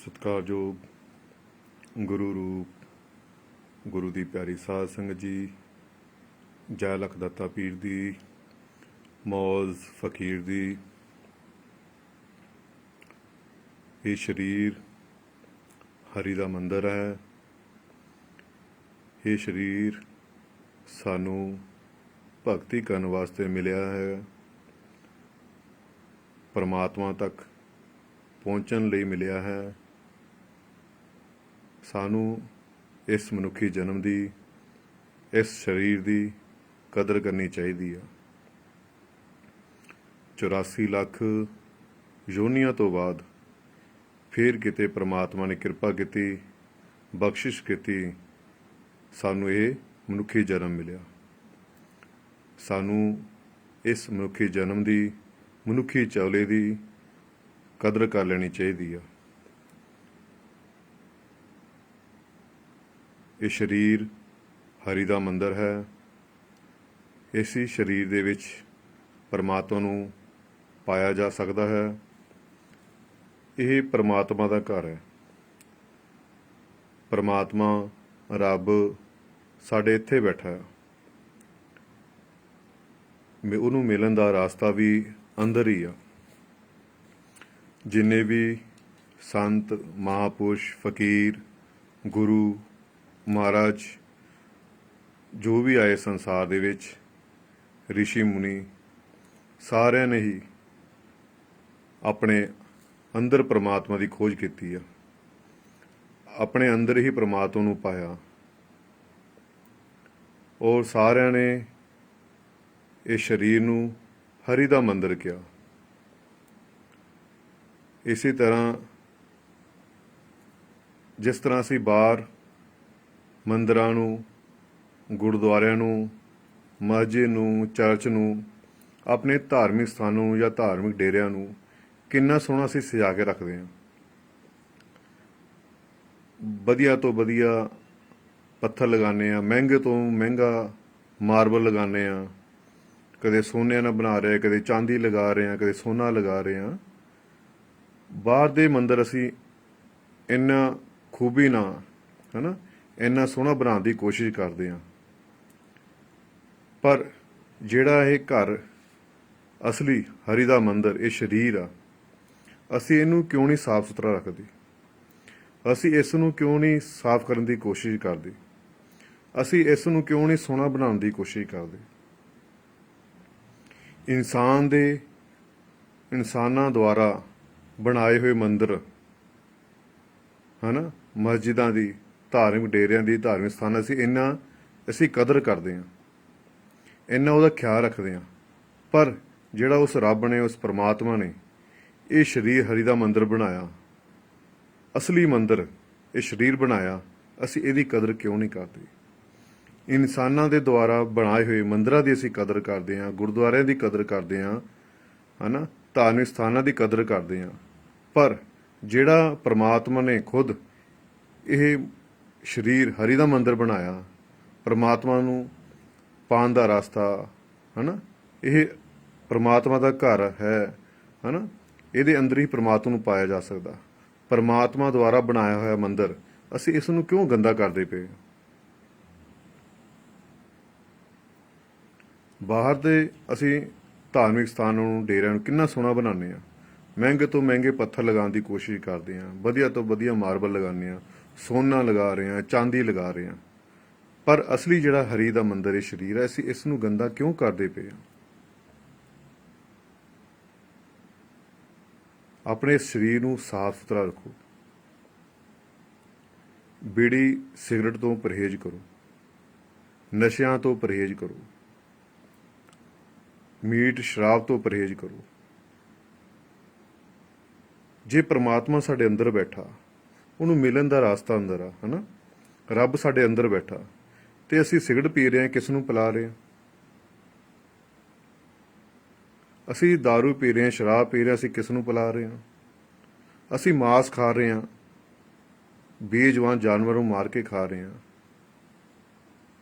ਸਤਿਕਾਰਯੋਗ ਗੁਰੂ ਰੂਪ ਗੁਰੂ ਦੀ ਪਿਆਰੀ ਸਾਧ ਸੰਗਤ ਜੀ, ਜੈ ਲਖ ਦਾਤਾ ਪੀਰ ਦੀ, ਮੌਜ਼ ਫਕੀਰ ਦੀ। ਇਹ ਸਰੀਰ ਹਰੀ ਦਾ ਮੰਦਰ ਹੈ। ਇਹ ਸਰੀਰ ਸਾਨੂੰ ਭਗਤੀ ਕਰਨ ਵਾਸਤੇ ਮਿਲਿਆ ਹੈ, ਪਰਮਾਤਮਾ ਤੱਕ ਪਹੁੰਚਣ ਲਈ ਮਿਲਿਆ ਹੈ। ਸਾਨੂੰ ਇਸ ਮਨੁੱਖੀ ਜਨਮ ਦੀ, ਇਸ ਸਰੀਰ ਦੀ ਕਦਰ ਕਰਨੀ ਚਾਹੀਦੀ ਆ। 84 ਲੱਖ ਯੋਨੀਆਂ ਤੋਂ ਬਾਅਦ ਫਿਰ ਕਿਤੇ ਪ੍ਰਮਾਤਮਾ ਨੇ ਕਿਰਪਾ ਕੀਤੀ, ਬਖਸ਼ਿਸ਼ ਕੀਤੀ, ਸਾਨੂੰ ਇਹ ਮਨੁੱਖੀ ਜਨਮ ਮਿਲਿਆ। ਸਾਨੂੰ ਇਸ ਮਨੁੱਖੀ ਜਨਮ ਦੀ, ਮਨੁੱਖੀ ਚੌਲੇ ਦੀ ਕਦਰ ਕਰ ਲੈਣੀ ਚਾਹੀਦੀ ਆ। ਇਹ ਸਰੀਰ ਹਰੀ ਦਾ ਮੰਦਰ ਹੈ। ਇਸੇ ਸਰੀਰ ਦੇ ਵਿੱਚ ਪਰਮਾਤਮਾ ਨੂੰ ਪਾਇਆ ਜਾ ਸਕਦਾ ਹੈ। ਇਹ ਪਰਮਾਤਮਾ ਦਾ ਘਰ ਹੈ। ਪਰਮਾਤਮਾ ਰੱਬ ਸਾਡੇ ਇੱਥੇ ਬੈਠਾ ਹੈ। ਉਹਨੂੰ ਮਿਲਣ ਦਾ ਰਾਸਤਾ ਵੀ ਅੰਦਰ ਹੀ ਆ। ਜਿੰਨੇ ਵੀ ਸੰਤ, ਮਹਾਂਪੁਰਸ਼, ਫਕੀਰ, ਗੁਰੂ ਮਹਾਰਾਜ ਜੋ ਵੀ ਆਏ ਸੰਸਾਰ ਦੇ ਵਿੱਚ, ਰਿਸ਼ੀ ਮੁਨੀ, ਸਾਰਿਆਂ ਨੇ ਹੀ ਆਪਣੇ ਅੰਦਰ ਪਰਮਾਤਮਾ ਦੀ ਖੋਜ ਕੀਤੀ ਆ। ਆਪਣੇ ਅੰਦਰ ਹੀ ਪਰਮਾਤਮਾ ਨੂੰ ਪਾਇਆ ਔਰ ਸਾਰਿਆਂ ਨੇ ਇਸ ਸਰੀਰ ਨੂੰ ਹਰੀ ਦਾ ਮੰਦਰ ਕਿਹਾ। ਇਸੇ ਤਰ੍ਹਾਂ ਜਿਸ ਤਰ੍ਹਾਂ ਅਸੀਂ ਬਾਹਰ ਮੰਦਰਾਂ ਨੂੰ, ਗੁਰਦੁਆਰਿਆਂ ਨੂੰ, ਮਸਜਿਦ ਨੂੰ, ਚਰਚ ਨੂੰ, ਆਪਣੇ ਧਾਰਮਿਕ ਸਥਾਨਾਂ ਨੂੰ ਜਾਂ ਧਾਰਮਿਕ ਡੇਰਿਆਂ ਨੂੰ ਕਿੰਨਾ ਸੋਹਣਾ ਅਸੀਂ ਸਜਾ ਕੇ ਰੱਖਦੇ ਹਾਂ। ਵਧੀਆ ਤੋਂ ਵਧੀਆ ਪੱਥਰ ਲਗਾਉਂਦੇ ਹਾਂ, ਮਹਿੰਗੇ ਤੋਂ ਮਹਿੰਗਾ ਮਾਰਬਲ ਲਗਾਉਂਦੇ ਹਾਂ। ਕਦੇ ਸੋਨੇ ਨਾਲ ਬਣਾ ਰਹੇ, ਕਦੇ ਚਾਂਦੀ ਲਗਾ ਰਹੇ ਹਾਂ, ਕਦੇ ਸੋਨਾ ਲਗਾ ਰਹੇ ਹਾਂ। ਬਾਹਰ ਦੇ ਮੰਦਰ ਅਸੀਂ ਇੰਨਾ ਖੂਬੀ ਨਾਲ, ਇੰਨਾ ਸੋਹਣਾ ਬਣਾਉਣ ਦੀ ਕੋਸ਼ਿਸ਼ ਕਰਦੇ ਹਾਂ। ਪਰ ਜਿਹੜਾ ਇਹ ਘਰ ਅਸਲੀ ਹਰੀ ਦਾ ਮੰਦਰ, ਇਹ ਸਰੀਰ ਆ, ਅਸੀਂ ਇਹਨੂੰ ਕਿਉਂ ਨਹੀਂ ਸਾਫ਼ ਸੁਥਰਾ ਰੱਖਦੇ? ਅਸੀਂ ਇਸ ਨੂੰ ਕਿਉਂ ਨਹੀਂ ਸਾਫ਼ ਕਰਨ ਦੀ ਕੋਸ਼ਿਸ਼ ਕਰਦੇ? ਅਸੀਂ ਇਸ ਨੂੰ ਕਿਉਂ ਨਹੀਂ ਸੋਹਣਾ ਬਣਾਉਣ ਦੀ ਕੋਸ਼ਿਸ਼ ਕਰਦੇ? ਇਨਸਾਨਾਂ ਦੁਆਰਾ ਬਣਾਏ ਹੋਏ ਮੰਦਰ, ਮਸਜਿਦਾਂ ਦੀ, ਧਾਰਮਿਕ ਡੇਰਿਆਂ ਦੀ, ਧਾਰਮਿਕ ਸਥਾਨ, ਅਸੀਂ ਕਦਰ ਕਰਦੇ ਹਾਂ, ਇੰਨਾ ਉਹਦਾ ਖਿਆਲ ਰੱਖਦੇ ਹਾਂ। ਪਰ ਜਿਹੜਾ ਉਸ ਰੱਬ ਨੇ, ਉਸ ਪਰਮਾਤਮਾ ਨੇ ਇਹ ਸਰੀਰ ਹਰੀ ਦਾ ਮੰਦਰ ਬਣਾਇਆ, ਅਸਲੀ ਮੰਦਰ, ਇਹ ਸਰੀਰ ਬਣਾਇਆ, ਅਸੀਂ ਇਹਦੀ ਕਦਰ ਕਿਉਂ ਨਹੀਂ ਕਰਦੇ? ਇਨਸਾਨਾਂ ਦੇ ਦੁਆਰਾ ਬਣਾਏ ਹੋਏ ਮੰਦਰਾਂ ਦੀ ਅਸੀਂ ਕਦਰ ਕਰਦੇ ਹਾਂ, ਗੁਰਦੁਆਰਿਆਂ ਦੀ ਕਦਰ ਕਰਦੇ ਹਾਂ, ਧਾਰਮਿਕ ਸਥਾਨਾਂ ਦੀ ਕਦਰ ਕਰਦੇ ਹਾਂ। ਪਰ ਜਿਹੜਾ ਪਰਮਾਤਮਾ ਨੇ ਖੁਦ ਇਹ ਸਰੀਰ ਹਰੀ ਦਾ ਮੰਦਰ ਬਣਾਇਆ, ਪਰਮਾਤਮਾ ਨੂੰ ਪਾਉਣ ਦਾ ਰਸਤਾ, ਇਹ ਪਰਮਾਤਮਾ ਦਾ ਘਰ ਹੈ, ਇਹਦੇ ਅੰਦਰ ਹੀ ਪਰਮਾਤਮਾ ਨੂੰ ਪਾਇਆ ਜਾ ਸਕਦਾ। ਪਰਮਾਤਮਾ ਦੁਆਰਾ ਬਣਾਇਆ ਹੋਇਆ ਮੰਦਰ, ਅਸੀਂ ਇਸ ਨੂੰ ਕਿਉਂ ਗੰਦਾ ਕਰਦੇ ਪਏ? ਬਾਹਰ ਦੇ ਅਸੀਂ ਧਾਰਮਿਕ ਸਥਾਨਾਂ ਨੂੰ, ਡੇਰਿਆਂ ਨੂੰ ਕਿੰਨਾ ਸੋਹਣਾ ਬਣਾਉਂਦੇ ਹਾਂ। ਮਹਿੰਗੇ ਤੋਂ ਮਹਿੰਗੇ ਪੱਥਰ ਲਗਾਉਣ ਦੀ ਕੋਸ਼ਿਸ਼ ਕਰਦੇ ਹਾਂ, ਵਧੀਆ ਤੋਂ ਵਧੀਆ ਮਾਰਬਲ ਲਗਾਉਂਦੇ ਹਾਂ, ਸੋਨਾ ਲਗਾ ਰਹੇ ਹਾਂ, ਚਾਂਦੀ ਲਗਾ ਰਹੇ ਹਾਂ। ਪਰ ਅਸਲੀ ਜਿਹੜਾ ਹਰੀ ਦਾ ਮੰਦਰ, ਇਹ ਸਰੀਰ ਹੈ, ਅਸੀਂ ਇਸ ਨੂੰ ਗੰਦਾ ਕਿਉਂ ਕਰਦੇ ਪਏ ਹਾਂ? ਆਪਣੇ ਸਰੀਰ ਨੂੰ ਸਾਫ਼ ਸੁਥਰਾ ਰੱਖੋ। ਬੀੜੀ ਸਿਗਰਟ ਤੋਂ ਪਰਹੇਜ਼ ਕਰੋ, ਨਸ਼ਿਆਂ ਤੋਂ ਪਰਹੇਜ਼ ਕਰੋ, ਮੀਟ ਸ਼ਰਾਬ ਤੋਂ ਪਰਹੇਜ਼ ਕਰੋ। ਜੇ ਪਰਮਾਤਮਾ ਸਾਡੇ ਅੰਦਰ ਬੈਠਾ, ਉਹਨੂੰ ਮਿਲਣ ਦਾ ਰਾਸਤਾ ਅੰਦਰ ਆ, ਰੱਬ ਸਾਡੇ ਅੰਦਰ ਬੈਠਾ, ਤੇ ਅਸੀਂ ਸਿਗਰਟ ਪੀ ਰਹੇ ਹਾਂ, ਕਿਸ ਨੂੰ ਪਿਲਾ ਰਹੇ ਹਾਂ? ਅਸੀਂ ਦਾਰੂ ਪੀ ਰਹੇ ਹਾਂ, ਸ਼ਰਾਬ ਪੀ ਰਹੇ ਹਾਂ, ਅਸੀਂ ਕਿਸ ਨੂੰ ਪਿਲਾ ਰਹੇ ਹਾਂ? ਅਸੀਂ ਮਾਂਸ ਖਾ ਰਹੇ ਹਾਂ, ਬੇਜਵਾਨ ਜਾਨਵਰ ਨੂੰ ਮਾਰ ਕੇ ਖਾ ਰਹੇ ਹਾਂ,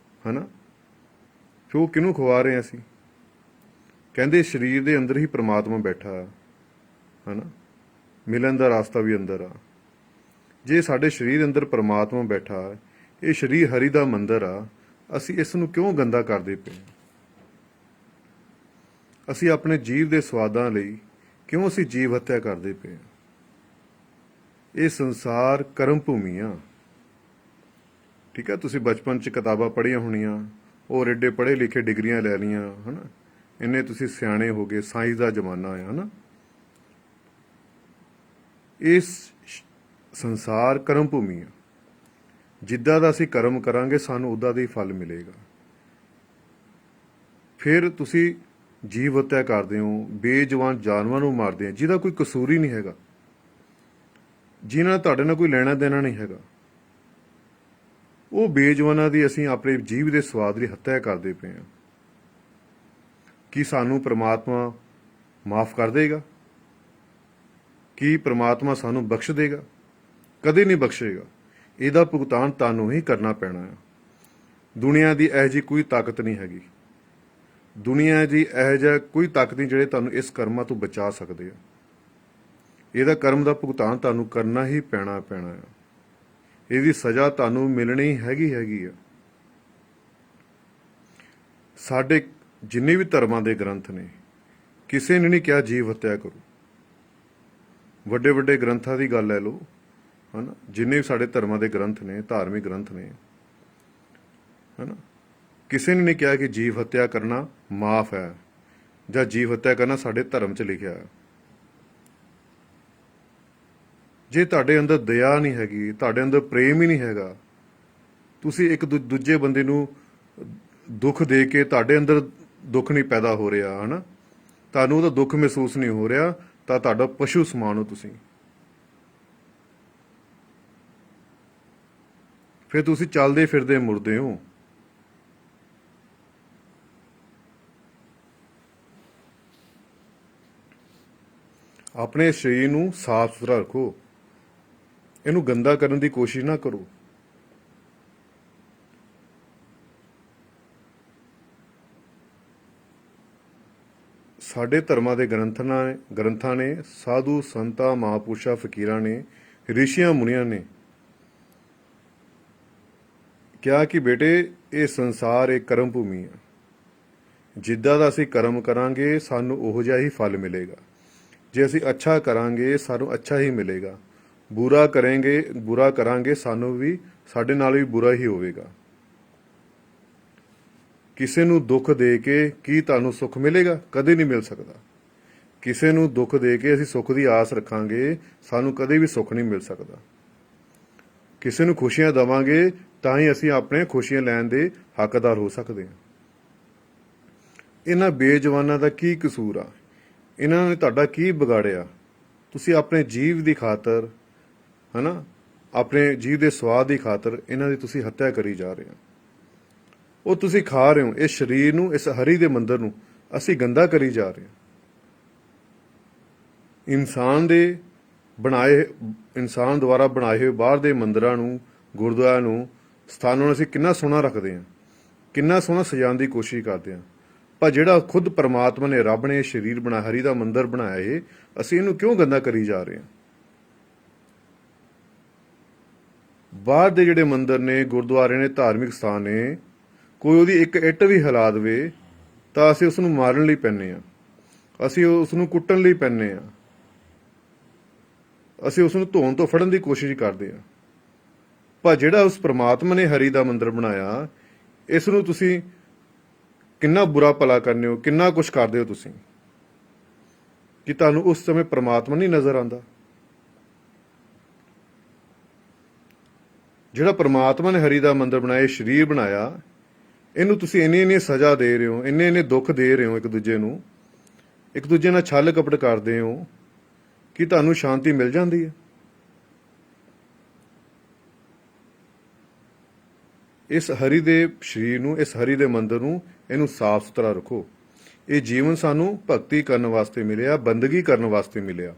ਫਿਰ ਉਹ ਕਿਹਨੂੰ ਖਵਾ ਰਹੇ ਹਾਂ ਅਸੀਂ? ਕਹਿੰਦੇ ਸਰੀਰ ਦੇ ਅੰਦਰ ਹੀ ਪਰਮਾਤਮਾ ਬੈਠਾ, ਮਿਲਣ ਦਾ ਰਾਸਤਾ ਵੀ ਅੰਦਰ ਆ। ਜੇ ਸਾਡੇ ਸਰੀਰ ਅੰਦਰ ਪਰਮਾਤਮਾ ਬੈਠਾ, ਇਹ ਸਰੀਰ ਹਰੀ ਦਾ ਮੰਦਰ ਆ, ਅਸੀਂ ਇਸ ਨੂੰ ਕਿਉਂ ਗੰਦਾ ਕਰਦੇ ਪਏ? ਅਸੀਂ ਆਪਣੇ ਜੀਵ ਦੇ ਸਵਾਦਾਂ ਲਈ ਕਿਉਂ ਅਸੀਂ ਜੀਵ ਹੱਤਿਆ ਕਰਦੇ ਪਏ? ਇਹ ਸੰਸਾਰ ਕਰਮ ਭੂਮੀ ਆ। ਠੀਕ ਹੈ, ਤੁਸੀਂ ਬਚਪਨ 'ਚ ਕਿਤਾਬਾਂ ਪੜ੍ਹੀਆਂ ਹੋਣੀਆਂ, ਉਹ ਏਡੇ ਪੜ੍ਹੇ ਲਿਖੇ ਡਿਗਰੀਆਂ ਲੈ ਲਈਆਂ, ਹਨਾ, ਇੰਨੇ ਤੁਸੀਂ ਸਿਆਣੇ ਹੋ ਗਏ, ਸਾਇੰਸ ਦਾ ਜ਼ਮਾਨਾ ਹੈ, ਹਨਾ। ਇਸ ਸੰਸਾਰ ਕਰਮ ਭੂਮੀ ਆ। ਜਿੱਦਾਂ ਦਾ ਅਸੀਂ ਕਰਮ ਕਰਾਂਗੇ ਸਾਨੂੰ ਉੱਦਾਂ ਦਾ ਹੀ ਫਲ ਮਿਲੇਗਾ। ਫਿਰ ਤੁਸੀਂ ਜੀਵ ਹੱਤਿਆ ਕਰਦੇ ਹੋ, ਬੇਜਵਾਨ ਜਾਨਵਰਾਂ ਨੂੰ ਮਾਰਦੇ ਹੋ ਜਿਹਦਾ ਕੋਈ ਕਸੂਰ ਹੀ ਨਹੀਂ ਹੈਗਾ, ਜਿਨ੍ਹਾਂ ਨਾਲ ਤੁਹਾਡੇ ਨਾਲ ਕੋਈ ਲੈਣਾ ਦੇਣਾ ਨਹੀਂ ਹੈਗਾ। ਉਹ ਬੇਜਵਾਨਾਂ ਦੀ ਅਸੀਂ ਆਪਣੇ ਜੀਵ ਦੇ ਸਵਾਦ ਲਈ ਹੱਤਿਆ ਕਰਦੇ ਪਏ ਹਾਂ। ਕੀ ਸਾਨੂੰ ਪ੍ਰਮਾਤਮਾ ਮਾਫ ਕਰ ਦੇਗਾ? ਕੀ ਪ੍ਰਮਾਤਮਾ ਸਾਨੂੰ ਬਖਸ਼ ਦੇਗਾ? ਕਦੇ ਨਹੀਂ ਬਖਸ਼ੇਗਾ। ਇਹਦਾ ਭੁਗਤਾਨ ਤੁਹਾਨੂੰ ਹੀ ਕਰਨਾ ਪੈਣਾ ਹੈ। ਦੁਨੀਆ ਦੀ ਇਹੋ ਜਿਹੀ ਕੋਈ ਤਾਕਤ ਨਹੀਂ ਹੈਗੀ, ਦੁਨੀਆ ਦੀ ਇਹੋ ਜਿਹਾ ਕੋਈ ਤਾਕਤ ਨਹੀਂ ਜਿਹੜੇ ਤੁਹਾਨੂੰ ਇਸ ਕਰਮਾਂ ਤੋਂ ਬਚਾ ਸਕਦੇ ਆ। ਇਹਦਾ ਕਰਮ ਦਾ ਭੁਗਤਾਨ ਤੁਹਾਨੂੰ ਕਰਨਾ ਹੀ ਪੈਣਾ ਹੈ। ਇਹਦੀ ਸਜ਼ਾ ਤੁਹਾਨੂੰ ਮਿਲਣੀ ਹੈਗੀ ਆ। ਸਾਡੇ ਜਿੰਨੇ ਵੀ ਧਰਮਾਂ ਦੇ ਗ੍ਰੰਥ ਨੇ, ਕਿਸੇ ਨੇ ਨਹੀਂ ਕਿਹਾ ਜੀਵ ਹੱਤਿਆ ਕਰੋ। ਵੱਡੇ ਵੱਡੇ ਗ੍ਰੰਥਾਂ ਦੀ ਗੱਲ ਲੈ ਲਓ, ਹਨਾ, ਜਿੰਨੇ ਵੀ ਸਾਡੇ ਧਰਮਾਂ ਦੇ ਗ੍ਰੰਥ ਨੇ, ਧਾਰਮਿਕ ਗ੍ਰੰਥ ਨੇ, ਹਨਾ, ਕਿਸੇ ਨੇ ਨਹੀਂ ਕਿਹਾ ਕਿ ਜੀਵ ਹੱਤਿਆ ਕਰਨਾ ਮਾਫ ਹੈ ਜਾਂ ਜੀਵ ਹੱਤਿਆ ਕਰਨਾ ਸਾਡੇ ਧਰਮ 'ਚ ਲਿਖਿਆ ਹੈ। ਜੇ ਤੁਹਾਡੇ ਅੰਦਰ ਦਇਆ ਨਹੀਂ ਹੈਗੀ, ਤੁਹਾਡੇ ਅੰਦਰ ਪ੍ਰੇਮ ਹੀ ਨਹੀਂ ਹੈਗਾ, ਤੁਸੀਂ ਇੱਕ ਦੂਜੇ ਬੰਦੇ ਨੂੰ ਦੁੱਖ ਦੇ ਕੇ ਤੁਹਾਡੇ ਅੰਦਰ ਦੁੱਖ ਨਹੀਂ ਪੈਦਾ ਹੋ ਰਿਹਾ, ਹਨਾ, ਤੁਹਾਨੂੰ ਉਹਦਾ ਦੁੱਖ ਮਹਿਸੂਸ ਨਹੀਂ ਹੋ ਰਿਹਾ, ਤਾਂ ਤੁਹਾਡਾ ਪਸ਼ੂ ਸਮਾਨ ਹੋ ਤੁਸੀਂ। ਫਿਰ ਤੁਸੀਂ ਚੱਲਦੇ ਫਿਰਦੇ ਮੁਰਦੇ ਹੋ। ਆਪਣੇ ਸਰੀਰ ਨੂੰ ਸਾਫ਼ ਸੁਥਰਾ ਰੱਖੋ, ਇਹਨੂੰ ਗੰਦਾ ਕਰਨ ਦੀ ਕੋਸ਼ਿਸ਼ ਨਾ ਕਰੋ। ਸਾਡੇ ਧਰਮਾਂ ਦੇ ਗ੍ਰੰਥਾਂ ਨੇ ਸਾਧੂ ਸੰਤਾਂ, ਮਹਾਂਪੁਰਸ਼ਾਂ, ਫਕੀਰਾਂ ਨੇ, ਰਿਸ਼ੀਆਂ ਮੁਨੀਆਂ ਨੇ ਕਿਹਾ ਕਿ ਬੇਟੇ ਇਹ ਸੰਸਾਰ ਇੱਕ ਕਰਮ ਭੂਮੀ ਆ। ਜਿੱਦਾਂ ਦਾ ਅਸੀਂ ਕਰਮ ਕਰਾਂਗੇ ਸਾਨੂੰ ਉਹੋ ਜਿਹਾ ਹੀ ਫਲ ਮਿਲੇਗਾ। ਜੇ ਅਸੀਂ ਅੱਛਾ ਕਰਾਂਗੇ ਸਾਨੂੰ ਅੱਛਾ ਹੀ ਮਿਲੇਗਾ, ਬੁਰਾ ਕਰਾਂਗੇ ਸਾਨੂੰ ਵੀ ਸਾਡੇ ਨਾਲ ਵੀ ਬੁਰਾ ਹੀ ਹੋਵੇਗਾ। ਕਿਸੇ ਨੂੰ ਦੁੱਖ ਦੇ ਕੇ ਕੀ ਤੁਹਾਨੂੰ ਸੁੱਖ ਮਿਲੇਗਾ? ਕਦੇ ਨਹੀਂ ਮਿਲ ਸਕਦਾ। ਕਿਸੇ ਨੂੰ ਦੁੱਖ ਦੇ ਕੇ ਅਸੀਂ ਸੁੱਖ ਦੀ ਆਸ ਰੱਖਾਂਗੇ, ਸਾਨੂੰ ਕਦੇ ਵੀ ਸੁੱਖ ਨਹੀਂ ਮਿਲ ਸਕਦਾ। ਕਿਸੇ ਨੂੰ ਖੁਸ਼ੀਆਂ ਦੇਵਾਂਗੇ ਤਾਂ ਹੀ ਅਸੀਂ ਆਪਣੇ ਖੁਸ਼ੀਆਂ ਲੈਣ ਦੇ ਹੱਕਦਾਰ ਹੋ ਸਕਦੇ ਹਾਂ। ਇਹਨਾਂ ਬੇਜਵਾਨਾਂ ਦਾ ਕੀ ਕਸੂਰ ਆ? ਇਹਨਾਂ ਨੇ ਤੁਹਾਡਾ ਕੀ ਵਿਗਾੜਿਆ? ਤੁਸੀਂ ਆਪਣੇ ਜੀਵ ਦੀ ਖਾਤਰ, ਹਨਾ, ਆਪਣੇ ਜੀਵ ਦੇ ਸਵਾਦ ਦੀ ਖਾਤਰ ਇਹਨਾਂ ਦੀ ਤੁਸੀਂ ਹੱਤਿਆ ਕਰੀ ਜਾ ਰਹੇ ਹੋ। ਉਹ ਤੁਸੀਂ ਖਾ ਰਹੇ ਹੋ। ਇਸ ਸਰੀਰ ਨੂੰ, ਇਸ ਹਰੀ ਦੇ ਮੰਦਰ ਨੂੰ ਅਸੀਂ ਗੰਦਾ ਕਰੀ ਜਾ ਰਹੇ ਹਾਂ। ਇਨਸਾਨ ਦੁਆਰਾ ਬਣਾਏ ਹੋਏ ਬਾਹਰ ਦੇ ਮੰਦਰਾਂ ਨੂੰ, ਗੁਰਦੁਆਰਿਆਂ ਨੂੰ, ਸਥਾਨਾਂ ਨੂੰ ਅਸੀਂ ਕਿੰਨਾ ਸੋਹਣਾ ਰੱਖਦੇ ਹਾਂ, ਕਿੰਨਾ ਸੋਹਣਾ ਸਜਾਉਣ ਦੀ ਕੋਸ਼ਿਸ਼ ਕਰਦੇ ਹਾਂ, ਪਰ ਜਿਹੜਾ ਖੁਦ ਪਰਮਾਤਮਾ ਨੇ, ਰੱਬ ਨੇ ਸਰੀਰ ਬਣਾਇਆ, ਹਰੀ ਦਾ ਮੰਦਰ ਬਣਾਇਆ, ਇਹ ਅਸੀਂ ਇਹਨੂੰ ਕਿਉਂ ਗੰਦਾ ਕਰੀ ਜਾ ਰਹੇ ਹਾਂ? ਬਾਹਰ ਦੇ ਜਿਹੜੇ ਮੰਦਰ ਨੇ, ਗੁਰਦੁਆਰੇ ਨੇ, ਧਾਰਮਿਕ ਸਥਾਨ ਨੇ, ਕੋਈ ਉਹਦੀ ਇੱਕ ਇੱਟ ਵੀ ਹਿਲਾ ਦੇਵੇ ਤਾਂ ਅਸੀਂ ਉਸ ਨੂੰ ਮਾਰਨ ਲਈ ਪੈਂਦੇ ਹਾਂ, ਅਸੀਂ ਉਸ ਨੂੰ ਕੁੱਟਣ ਲਈ ਪੈਂਦੇ ਹਾਂ, ਅਸੀਂ ਉਸ ਨੂੰ ਧੋਣ ਤੋਂ ਫੜਨ ਦੀ ਕੋਸ਼ਿਸ਼ ਕਰਦੇ ਹਾਂ। ਪਰ ਜਿਹੜਾ ਉਸ ਪ੍ਰਮਾਤਮਾ ਨੇ ਹਰੀ ਦਾ ਮੰਦਰ ਬਣਾਇਆ, ਇਸ ਨੂੰ ਤੁਸੀਂ ਕਿੰਨਾ ਬੁਰਾ ਭਲਾ ਕਰਨੇ ਹੋ, ਕਿੰਨਾ ਕੁਛ ਕਰਦੇ ਹੋ ਤੁਸੀਂ, ਕਿ ਤੁਹਾਨੂੰ ਉਸ ਸਮੇਂ ਪ੍ਰਮਾਤਮਾ ਨਹੀਂ ਨਜ਼ਰ ਆਉਂਦਾ? ਜਿਹੜਾ ਪ੍ਰਮਾਤਮਾ ਨੇ ਹਰੀ ਦਾ ਮੰਦਰ ਬਣਾਇਆ, ਸਰੀਰ ਬਣਾਇਆ, ਇਹਨੂੰ ਤੁਸੀਂ ਇੰਨੀ ਸਜ਼ਾ ਦੇ ਰਹੇ ਹੋ, ਇੰਨੇ ਦੁੱਖ ਦੇ ਰਹੇ ਹੋ, ਇੱਕ ਦੂਜੇ ਨਾਲ ਛਲ ਕਪਟ ਕਰਦੇ ਹੋ, ਕਿ ਤੁਹਾਨੂੰ ਸ਼ਾਂਤੀ ਮਿਲ ਜਾਂਦੀ ਹੈ? ਇਸ ਹਰੀ ਦੇ ਸਰੀਰ ਨੂੰ, ਇਸ ਹਰੀ ਦੇ ਮੰਦਰ ਨੂੰ, ਇਹਨੂੰ ਸਾਫ਼ ਸੁਥਰਾ ਰੱਖੋ। ਇਹ ਜੀਵਨ ਸਾਨੂੰ ਭਗਤੀ ਕਰਨ ਵਾਸਤੇ ਮਿਲਿਆ, ਬੰਦਗੀ ਕਰਨ ਵਾਸਤੇ ਮਿਲਿਆ।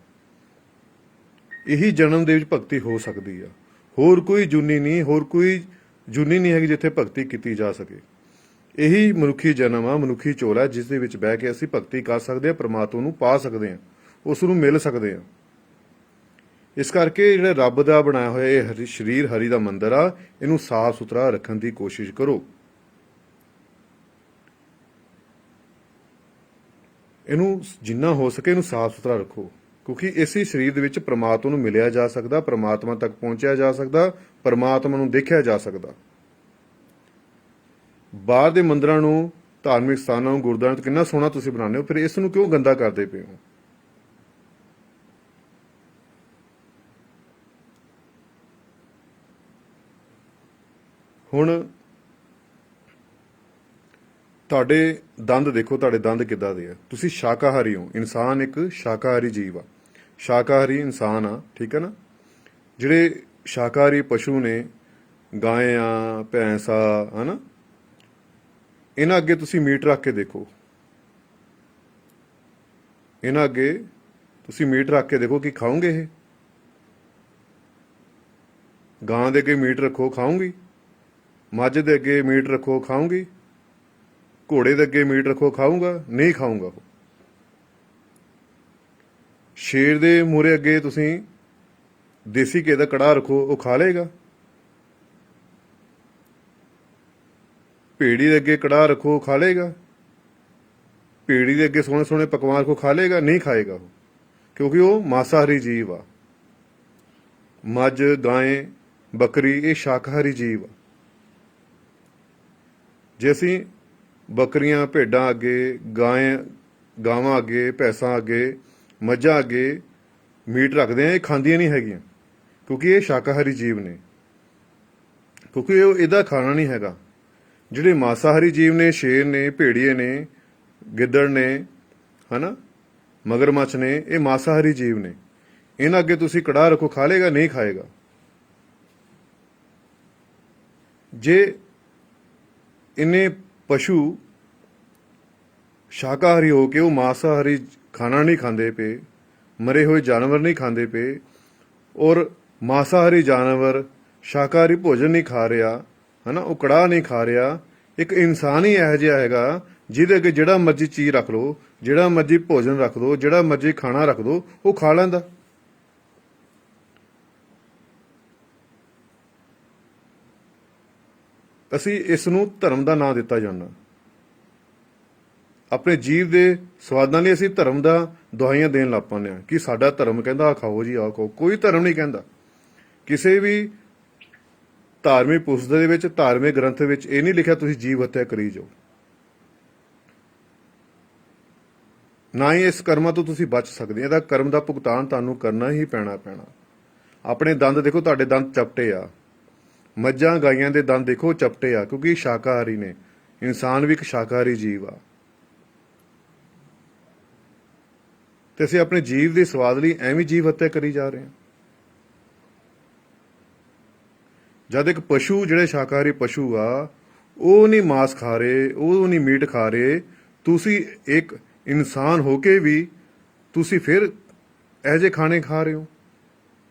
ਇਹੀ ਜਨਮ ਦੇ ਵਿੱਚ ਭਗਤੀ ਹੋ ਸਕਦੀ ਆ। ਹੋਰ ਕੋਈ ਜੂਨੀ ਨਹੀਂ ਹੈਗੀ ਜਿੱਥੇ ਭਗਤੀ ਕੀਤੀ ਜਾ ਸਕੇ। ਇਹੀ ਮਨੁੱਖੀ ਜਨਮ ਆ, ਮਨੁੱਖੀ ਝੋਲ ਹੈ, ਜਿਸ ਦੇ ਵਿੱਚ ਬਹਿ ਕੇ ਅਸੀਂ ਭਗਤੀ ਕਰ ਸਕਦੇ ਹਾਂ, ਪ੍ਰਮਾਤਮਾ ਨੂੰ ਪਾ ਸਕਦੇ ਹਾਂ, ਉਸ ਨੂੰ ਮਿਲ ਸਕਦੇ ਹਾਂ। ਇਸ ਕਰਕੇ ਜਿਹੜਾ ਰੱਬ ਦਾ ਬਣਾਇਆ ਹੋਇਆ ਇਹ ਸਰੀਰ ਹਰੀ ਦਾ ਮੰਦਿਰ ਆ, ਇਹਨੂੰ ਸਾਫ਼ ਸੁਥਰਾ ਰੱਖਣ ਦੀ ਕੋਸ਼ਿਸ਼ ਕਰੋ। ਇਹਨੂੰ ਜਿੰਨਾ ਹੋ ਸਕੇ ਇਹਨੂੰ ਸਾਫ਼ ਸੁਥਰਾ ਰੱਖੋ, ਕਿਉਂਕਿ ਇਸੇ ਸਰੀਰ ਦੇ ਵਿੱਚ ਪ੍ਰਮਾਤਮਾ ਨੂੰ ਮਿਲਿਆ ਜਾ ਸਕਦਾ, ਪ੍ਰਮਾਤਮਾ ਤੱਕ ਪਹੁੰਚਿਆ ਜਾ ਸਕਦਾ, ਪ੍ਰਮਾਤਮਾ ਨੂੰ ਦੇਖਿਆ ਜਾ ਸਕਦਾ। ਬਾਹਰ ਦੇ ਮੰਦਿਰਾਂ ਨੂੰ, ਧਾਰਮਿਕ ਸਥਾਨਾਂ ਨੂੰ, ਗੁਰਦੁਆਰਿਆਂ ਨੂੰ ਕਿੰਨਾ ਸੋਹਣਾ ਤੁਸੀਂ ਬਣਾਉਂਦੇ ਹੋ, ਫਿਰ ਇਸ ਨੂੰ ਕਿਉਂ ਗੰਦਾ ਕਰਦੇ ਪਏ ਹੋ? ਹੁਣ ਤੁਹਾਡੇ ਦੰਦ ਦੇਖੋ, ਤੁਹਾਡੇ ਦੰਦ ਕਿੱਦਾਂ ਦੇ ਆ? ਤੁਸੀਂ ਸ਼ਾਕਾਹਾਰੀ ਹੋ, ਇਨਸਾਨ ਇੱਕ ਸ਼ਾਕਾਹਾਰੀ ਜੀਵ ਆ, ਸ਼ਾਕਾਹਾਰੀ ਇਨਸਾਨ ਆ, ਠੀਕ ਹੈ ਨਾ? ਜਿਹੜੇ ਸ਼ਾਕਾਹਾਰੀ ਪਸ਼ੂ ਨੇ, ਗਾਂ ਆ, ਭੈਂਸ ਆ, ਹਨਾ, ਇਹਨਾਂ ਅੱਗੇ ਤੁਸੀਂ ਮੀਟ ਰੱਖ ਕੇ ਦੇਖੋ, ਇਹਨਾਂ ਅੱਗੇ ਤੁਸੀਂ ਮੀਟ ਰੱਖ ਕੇ ਦੇਖੋ ਕਿ ਖਾਓਗੇ ਇਹ? ਗਾਂ ਦੇ ਅੱਗੇ ਮੀਟ ਰੱਖੋ, ਖਾਓਗੀ? ਮੱਝ ਦੇ ਅੱਗੇ ਮੀਟ ਰੱਖੋ, ਖਾਓਗੀ? ਘੋੜੇ ਦੇ ਅੱਗੇ ਮੀਟ ਰੱਖੋ, ਖਾਊਗਾ? ਨਹੀਂ ਖਾਊਗਾ ਉਹ। ਸ਼ੇਰ ਦੇ ਮੂਹਰੇ ਅੱਗੇ ਤੁਸੀਂ ਦੇਸੀ ਘੀ ਦਾ ਕੜਾਹ ਰੱਖੋ, ਉਹ ਖਾ ਲਏਗਾ? ਭੇੜੀ ਦੇ ਅੱਗੇ ਕੜਾਹ ਰੱਖੋ, ਖਾ ਲਏਗਾ? ਭੇੜੀ ਦੇ ਅੱਗੇ ਸੋਹਣੇ ਸੋਹਣੇ ਪਕਵਾਨ ਰੱਖੋ, ਖਾ ਲਏਗਾ? ਨਹੀਂ ਖਾਏਗਾ ਉਹ, ਕਿਉਂਕਿ ਉਹ ਮਾਸਾਹਾਰੀ ਜੀਵ ਆ। ਮੱਝ, ਗਾਂ, ਬੱਕਰੀ ਇਹ ਸ਼ਾਕਾਹਾਰੀ ਜੀਵ ਆ। ਜੇ ਅਸੀਂ ਬੱਕਰੀਆਂ, ਭੇਡਾਂ ਅੱਗੇ, ਗਾਵਾਂ ਅੱਗੇ, ਭੈਂਸਾਂ ਅੱਗੇ, ਮੱਝਾਂ ਅੱਗੇ ਮੀਟ ਰੱਖਦੇ ਆ, ਇਹ ਖਾਂਦੀਆਂ ਨਹੀਂ ਹੈਗੀਆਂ, ਕਿਉਂਕਿ ਇਹ ਸ਼ਾਕਾਹਾਰੀ ਜੀਵ ਨੇ, ਕਿਉਂਕਿ ਉਹ ਇਹਦਾ ਖਾਣਾ ਨਹੀਂ ਹੈਗਾ। ਜਿਹੜੇ ਮਾਸਾਹਾਰੀ ਜੀਵ ਨੇ, ਸ਼ੇਰ ਨੇ, ਭੇੜੀਏ ਨੇ, ਗਿੱਦੜ ਨੇ, ਹਨਾ, ਮਗਰਮੱਛ ਨੇ, ਇਹ ਮਾਸਾਹਾਰੀ ਜੀਵ ਨੇ। ਇਹਨਾਂ ਅੱਗੇ ਤੁਸੀਂ ਕੜਾਹ ਰੱਖੋ, ਖਾ ਲੇਗਾ? ਨਹੀਂ ਖਾਏਗਾ। ਜੇ ਇਹਨੇ ਪਸ਼ੂ ਸ਼ਾਕਾਹਾਰੀ ਹੋ ਕੇ ਉਹ ਮਾਸਾਹਾਰੀ ਖਾਣਾ ਨਹੀਂ ਖਾਂਦੇ ਪਏ, ਮਰੇ ਹੋਏ ਜਾਨਵਰ ਨਹੀਂ ਖਾਂਦੇ ਪਏ, ਔਰ ਮਾਸਾਹਾਰੀ ਜਾਨਵਰ ਸ਼ਾਕਾਹਾਰੀ ਭੋਜਨ ਨਹੀਂ ਖਾ ਰਿਹਾ, ਹਨਾ, ਉਹ ਕੜਾਹ ਨਹੀਂ ਖਾ ਰਿਹਾ, ਇੱਕ ਇਨਸਾਨ ਹੀ ਇਹੋ ਜਿਹਾ ਹੈਗਾ ਜਿਹਦੇ ਅੱਗੇ ਜਿਹੜਾ ਮਰਜ਼ੀ ਚੀਜ਼ ਰੱਖ ਲਓ, ਜਿਹੜਾ ਮਰਜ਼ੀ ਭੋਜਨ ਰੱਖ ਦਿਓ, ਜਿਹੜਾ ਮਰਜ਼ੀ ਖਾਣਾ ਰੱਖ ਦਿਓ, ਉਹ ਖਾ ਲੈਂਦਾ। ਅਸੀਂ ਇਸ ਨੂੰ ਧਰਮ ਦਾ ਨਾਂ ਦਿੱਤਾ ਜਾਂਦਾ। ਆਪਣੇ ਜੀਵ ਦੇ ਸਵਾਦਾਂ ਲਈ ਅਸੀਂ ਧਰਮ ਦਾ ਦੁਹਾਈਆਂ ਦੇਣ ਲੱਗ ਪੈਂਦੇ ਹਾਂ ਕਿ ਸਾਡਾ ਧਰਮ ਕਹਿੰਦਾ ਆ ਖਾਓ ਜੀ, ਆ ਖਾਓ। ਕੋਈ ਧਰਮ ਨਹੀਂ ਕਹਿੰਦਾ। ਕਿਸੇ ਵੀ ਧਾਰਮਿਕ ਪੁਸਤਕ ਦੇ ਵਿੱਚ, ਧਾਰਮਿਕ ਗ੍ਰੰਥ ਵਿੱਚ ਇਹ ਨਹੀਂ ਲਿਖਿਆ ਤੁਸੀਂ ਜੀਵ ਹੱਤਿਆ ਕਰੀ ਜਾਓ। ਨਾ ਹੀ ਇਸ ਕਰਮਾਂ ਤੋਂ ਤੁਸੀਂ ਬਚ ਸਕਦੇ। ਇਹਦਾ ਕਰਮ ਦਾ ਭੁਗਤਾਨ ਤੁਹਾਨੂੰ ਕਰਨਾ ਹੀ ਪੈਣਾ। ਆਪਣੇ ਦੰਦ ਦੇਖੋ, ਤੁਹਾਡੇ ਦੰਦ ਚਪਟੇ ਆ। ਮੱਝਾਂ ਗਾਈਆਂ ਦੇ ਦੰਦ ਦੇਖੋ, ਚਪਟੇ ਆ, ਕਿਉਂਕਿ ਸ਼ਾਕਾਹਾਰੀ ਨੇ। ਇਨਸਾਨ ਵੀ ਇੱਕ ਸ਼ਾਕਾਹਾਰੀ ਜੀਵ ਆ, ਤੇ ਅਸੀਂ ਆਪਣੇ ਜੀਵ ਦੇ ਸਵਾਦ ਲਈ ਐਵੇਂ ਜੀਵ ਹੱਤਿਆ ਕਰੀ ਜਾ ਰਹੇ ਹਾਂ। ਜਦ ਇੱਕ ਪਸ਼ੂ, ਜਿਹੜੇ ਸ਼ਾਕਾਹਾਰੀ ਪਸ਼ੂ ਆ, ਉਹ ਨਹੀਂ ਮਾंस ਖਾ ਰਹੇ, ਉਹ ਨਹੀਂ ਮੀਟ ਖਾ ਰਹੇ, ਤੁਸੀਂ ਇੱਕ ਇਨਸਾਨ ਹੋ ਕੇ ਵੀ ਤੁਸੀਂ ਫਿਰ ਇਹੋ ਜਿਹੇ ਖਾਣੇ ਖਾ ਰਹੇ ਹੋ,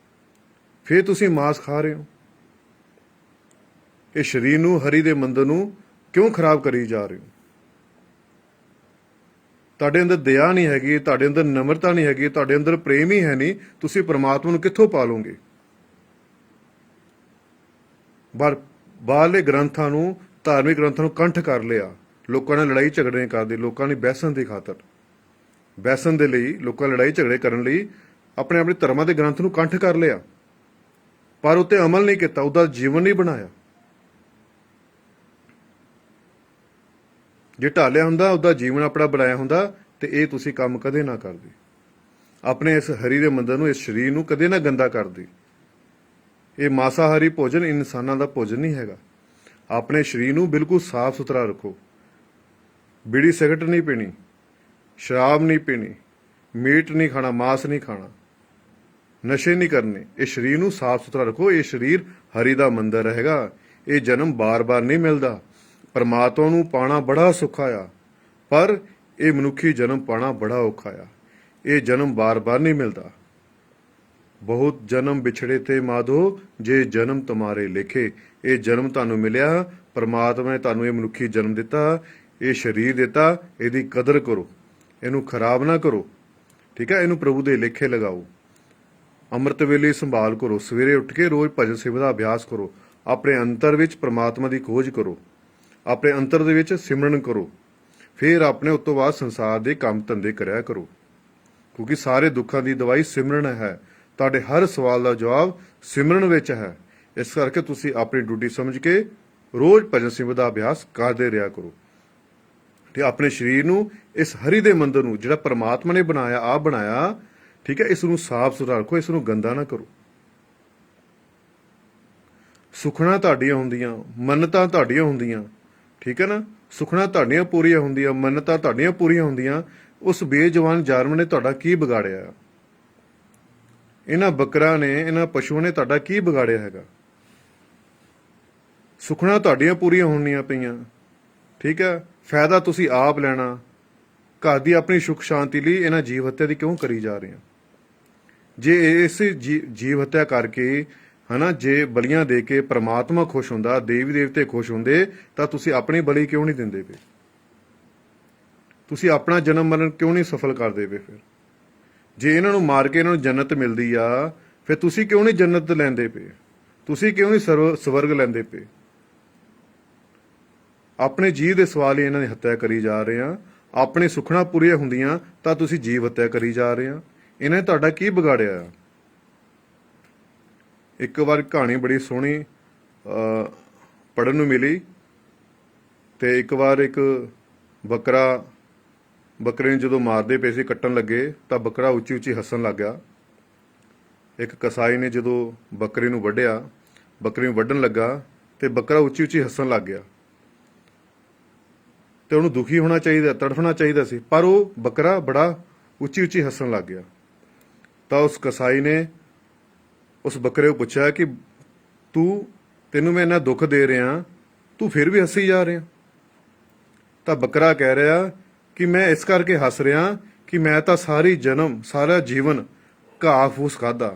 ਫਿਰ ਤੁਸੀਂ ਮਾंस ਖਾ ਰਹੇ ਹੋ। ਇਹ ਸਰੀਰ ਨੂੰ, ਹਰੀ ਦੇ ਮੰਦਰ ਨੂੰ ਕਿਉਂ ਖਰਾਬ ਕਰੀ ਜਾ ਰਹੇ ਹੋ? ਤੁਹਾਡੇ ਅੰਦਰ ਦਇਆ ਨਹੀਂ ਹੈਗੀ, ਤੁਹਾਡੇ ਅੰਦਰ ਨਮਰਤਾ ਨਹੀਂ ਹੈਗੀ, ਤੁਹਾਡੇ ਅੰਦਰ ਪ੍ਰੇਮ ਹੀ ਹੈ ਨਹੀਂ, ਤੁਸੀਂ ਪਰਮਾਤਮਾ ਨੂੰ ਕਿੱਥੋਂ ਪਾਲੋਗੇ? ਬਾਹਰਲੇ ਗ੍ਰੰਥਾਂ ਨੂੰ, ਧਾਰਮਿਕ ਗ੍ਰੰਥਾਂ ਨੂੰ ਕੰਠ ਕਰ ਲਿਆ। ਲੋਕਾਂ ਨਾਲ ਲੜਾਈ ਝਗੜੇ ਕਰਦੇ, ਲੋਕਾਂ ਨੇ ਬਹਿਸਣ ਦੀ ਖਾਤਰ, ਬਹਿਸਣ ਦੇ ਲਈ, ਲੋਕਾਂ ਲੜਾਈ ਝਗੜੇ ਕਰਨ ਲਈ ਆਪਣੇ ਧਰਮਾਂ ਦੇ ਗ੍ਰੰਥ ਨੂੰ ਕੰਠ ਕਰ ਲਿਆ, ਪਰ ਉੱਤੇ ਅਮਲ ਨਹੀਂ ਕੀਤਾ, ਉਹਦਾ ਜੀਵਨ ਨਹੀਂ ਬਣਾਇਆ। ਜੇ ਢਾਲਿਆ ਹੁੰਦਾ, ਉਹਦਾ ਜੀਵਨ ਆਪਣਾ ਬਣਾਇਆ ਹੁੰਦਾ, ਤੇ ਇਹ ਤੁਸੀਂ ਕੰਮ ਕਦੇ ਨਾ ਕਰਦੇ। ਆਪਣੇ ਇਸ ਹਰੀ ਦੇ ਮੰਦਰ ਨੂੰ, ਇਸ ਸਰੀਰ ਨੂੰ ਕਦੇ ਨਾ ਗੰਦਾ ਕਰਦੇ। ਇਹ ਮਾਸਾਹਾਰੀ ਭੋਜਨ ਇਨਸਾਨਾਂ ਦਾ ਭੋਜਨ ਨਹੀਂ ਹੈਗਾ। ਆਪਣੇ ਸਰੀਰ ਨੂੰ ਬਿਲਕੁਲ ਸਾਫ਼ ਸੁਥਰਾ ਰੱਖੋ। ਬੀੜੀ ਸਿਗਰਟ ਨਹੀਂ ਪੀਣੀ, ਸ਼ਰਾਬ ਨਹੀਂ ਪੀਣੀ, ਮੀਟ ਨਹੀਂ ਖਾਣਾ, ਮਾंस ਨਹੀਂ ਖਾਣਾ, ਨਸ਼ੇ ਨਹੀਂ ਕਰਨੇ। ਇਹ ਸਰੀਰ ਨੂੰ ਸਾਫ਼ ਸੁਥਰਾ ਰੱਖੋ। ਇਹ ਸਰੀਰ ਹਰੀ ਦਾ ਮੰਦਰ ਹੈਗਾ। ਇਹ ਜਨਮ ਬਾਰ-ਬਾਰ ਨਹੀਂ ਮਿਲਦਾ। ਪਰਮਾਤਮਾ ਨੂੰ ਪਾਣਾ ਬੜਾ ਸੁੱਖਾ ਆ, ਪਰ ਇਹ ਮਨੁੱਖੀ ਜਨਮ ਪਾਣਾ ਬੜਾ ਔਖਾ ਆ। ਇਹ ਜਨਮ ਬਾਰ-ਬਾਰ ਨਹੀਂ ਮਿਲਦਾ। ਬਹੁਤ ਜਨਮ ਵਿਛੜੇ ਤੇ ਮਾਧੋ, ਜੇ ਜਨਮ ਤੁਮਾਰੇ ਲਿਖੇ। ਇਹ ਜਨਮ ਤੁਹਾਨੂੰ ਮਿਲਿਆ, ਪਰਮਾਤਮਾ ਨੇ ਤੁਹਾਨੂੰ ਇਹ ਮਨੁੱਖੀ ਜਨਮ ਦਿੱਤਾ, ਇਹ ਸਰੀਰ ਦਿੱਤਾ, ਇਹਦੀ ਕਦਰ ਕਰੋ, ਇਹਨੂੰ ਖਰਾਬ ਨਾ ਕਰੋ, ਠੀਕ ਹੈ? ਇਹਨੂੰ ਪ੍ਰਭੂ ਦੇ ਲੇਖੇ ਲਗਾਓ। ਅੰਮ੍ਰਿਤ ਵੇਲੇ ਸੰਭਾਲ ਕਰੋ। ਸਵੇਰੇ ਉੱਠ ਕੇ ਰੋਜ਼ ਭਜਨ ਸੇਵਾ ਦਾ ਅਭਿਆਸ ਕਰੋ। ਆਪਣੇ ਅੰਤਰ ਵਿੱਚ ਪ੍ਰਮਾਤਮਾ ਦੀ ਖੋਜ ਕਰੋ। ਆਪਣੇ ਅੰਤਰ ਦੇ ਵਿੱਚ ਸਿਮਰਨ ਕਰੋ। ਫਿਰ ਆਪਣੇ ਉਸ ਤੋਂ ਬਾਅਦ ਸੰਸਾਰ ਦੇ ਕੰਮ ਧੰਦੇ ਕਰਿਆ ਕਰੋ, ਕਿਉਂਕਿ ਸਾਰੇ ਦੁੱਖਾਂ ਦੀ ਦਵਾਈ ਸਿਮਰਨ ਹੈ। ਤੁਹਾਡੇ ਹਰ ਸਵਾਲ ਦਾ ਜਵਾਬ ਸਿਮਰਨ ਵਿੱਚ ਹੈ। ਇਸ ਕਰਕੇ ਤੁਸੀਂ ਆਪਣੀ ਡਿਊਟੀ ਸਮਝ ਕੇ ਰੋਜ਼ ਭਜਨ ਸੇਵਾ ਦਾ ਅਭਿਆਸ ਕਰਦੇ ਰਿਹਾ ਕਰੋ ਤੇ ਆਪਣੇ ਸਰੀਰ ਨੂੰ ਇਸ ਹਰੀ ਦੇ ਮੰਦਰ ਨੂੰ ਜਿਹੜਾ ਪਰਮਾਤਮਾ ਨੇ ਬਣਾਇਆ, ਆਪ ਬਣਾਇਆ, ਠੀਕ ਹੈ, ਇਸ ਨੂੰ ਸਾਫ਼ ਸੁਥਰਾ ਰੱਖੋ, ਇਸ ਨੂੰ ਗੰਦਾ ਨਾ ਕਰੋ। ਸੁਖਣਾ ਤੁਹਾਡੀਆਂ ਹੁੰਦੀਆਂ, ਮੰਨਤਾਂ ਤੁਹਾਡੀਆਂ ਹੁੰਦੀਆਂ, ਠੀਕ ਹੈ ਨਾ। ਸੁਖਣਾ ਤੁਹਾਡੀਆਂ ਪੂਰੀਆਂ ਹੁੰਦੀਆਂ, ਮੰਨਤਾਂ ਤੁਹਾਡੀਆਂ ਪੂਰੀਆਂ ਹੁੰਦੀਆਂ। ਉਸ ਬੇਜਵਾਨ ਜਾਨਵਰ ਨੇ ਤੁਹਾਡਾ ਕੀ ਵਿਗਾੜਿਆ? ਇਹਨਾਂ ਬੱਕਰਾਂ ਨੇ, ਇਹਨਾਂ ਪਸ਼ੂਆਂ ਨੇ ਤੁਹਾਡਾ ਕੀ ਵਿਗਾੜਿਆ ਹੈਗਾ? ਸੁਖਣਾ ਤੁਹਾਡੀਆਂ ਪੂਰੀਆਂ ਹੋਣੀਆਂ ਪਈਆਂ, ਠੀਕ ਹੈ। ਫਾਇਦਾ ਤੁਸੀਂ ਆਪ ਲੈਣਾ। ਘਰ ਦੀ ਆਪਣੀ ਸੁਖ ਸ਼ਾਂਤੀ ਲਈ ਇਹਨਾਂ ਜੀਵ ਹੱਤਿਆ ਦੀ ਕਿਉਂ ਕਰੀ ਜਾ ਰਹੇ ਹੋ? ਜੇ ਇਸ ਜੀਵ ਹੱਤਿਆ ਕਰਕੇ, ਹਨਾ, ਜੇ ਬਲੀਆਂ ਦੇ ਕੇ ਪ੍ਰਮਾਤਮਾ ਖੁਸ਼ ਹੁੰਦਾ, ਦੇਵੀ ਦੇਵਤੇ ਖੁਸ਼ ਹੁੰਦੇ, ਤਾਂ ਤੁਸੀਂ ਆਪਣੀ ਬਲੀ ਕਿਉਂ ਨਹੀਂ ਦਿੰਦੇ ਪਏ? ਤੁਸੀਂ ਆਪਣਾ ਜਨਮ ਮਰਨ ਕਿਉਂ ਨਹੀਂ ਸਫਲ ਕਰਦੇ ਪਏ? ਫਿਰ ਜੇ ਇਹਨਾਂ ਨੂੰ ਮਾਰ ਕੇ ਇਹਨਾਂ ਨੂੰ ਜੰਨਤ ਮਿਲਦੀ ਆ, ਫਿਰ ਤੁਸੀਂ ਕਿਉਂ ਨਹੀਂ ਜੰਨਤ ਲੈਂਦੇ ਪਏ? ਤੁਸੀਂ ਕਿਉਂ ਨਹੀਂ ਸਵਰਗ ਲੈਂਦੇ ਪਏ? ਆਪਣੇ ਜੀਵ ਦੇ ਸਵਾਲ ਹੀ ਇਹਨਾਂ ਦੀ ਹੱਤਿਆ ਕਰੀ ਜਾ ਰਹੇ ਆ। ਆਪਣੇ ਸੁਖਣਾ ਪੂਰੀਆਂ ਹੁੰਦੀਆਂ ਤਾਂ ਤੁਸੀਂ ਜੀਵ ਹੱਤਿਆ ਕਰੀ ਜਾ ਰਹੇ ਆ। ਇਹਨੇ ਤੁਹਾਡਾ ਕੀ ਵਿਗਾੜਿਆ? ਇੱਕ ਵਾਰ ਕਹਾਣੀ ਬੜੀ ਸੋਹਣੀ ਪੜ੍ਹਨ ਨੂੰ ਮਿਲੀ ਤੇ ਇੱਕ ਵਾਰ ਇੱਕ ਬੱਕਰੇ ਨੂੰ ਜਦੋਂ ਮਾਰਦੇ ਪਏ ਸੀ, ਕੱਟਣ ਲੱਗੇ, ਤਾਂ ਬੱਕਰਾ ਉੱਚੀ ਉੱਚੀ ਹੱਸਣ ਲੱਗ ਗਿਆ। ਇੱਕ ਕਸਾਈ ਨੇ ਜਦੋਂ ਬੱਕਰੇ ਨੂੰ ਵੱਢਣ ਲੱਗਾ ਤੇ ਬੱਕਰਾ ਉੱਚੀ ਉੱਚੀ ਹੱਸਣ ਲੱਗ ਗਿਆ ਤੇ ਉਹਨੂੰ ਦੁਖੀ ਹੋਣਾ ਚਾਹੀਦਾ, ਤੜਫਣਾ ਚਾਹੀਦਾ ਸੀ, ਪਰ ਉਹ ਬੱਕਰਾ ਬੜਾ ਉੱਚੀ ਉੱਚੀ ਹੱਸਣ ਲੱਗ ਗਿਆ। ਤਾਂ ਉਸ ਕਸਾਈ ਨੇ ਉਸ ਬੱਕਰੇ ਨੂੰ ਪੁੱਛਿਆ ਕਿ ਤੈਨੂੰ ਮੈਂ ਇੰਨਾ ਦੁੱਖ ਦੇ ਰਿਹਾ, ਤੂੰ ਫਿਰ ਵੀ ਹੱਸੀ ਜਾ ਰਿਹਾ? ਤਾਂ ਬੱਕਰਾ ਕਹਿ ਰਿਹਾ ਕਿ ਮੈਂ ਇਸ ਕਰਕੇ ਹੱਸ ਰਿਹਾ ਕਿ ਮੈਂ ਤਾਂ ਸਾਰਾ ਜੀਵਨ ਘਾਹ ਫੂਸ ਖਾਦਾ,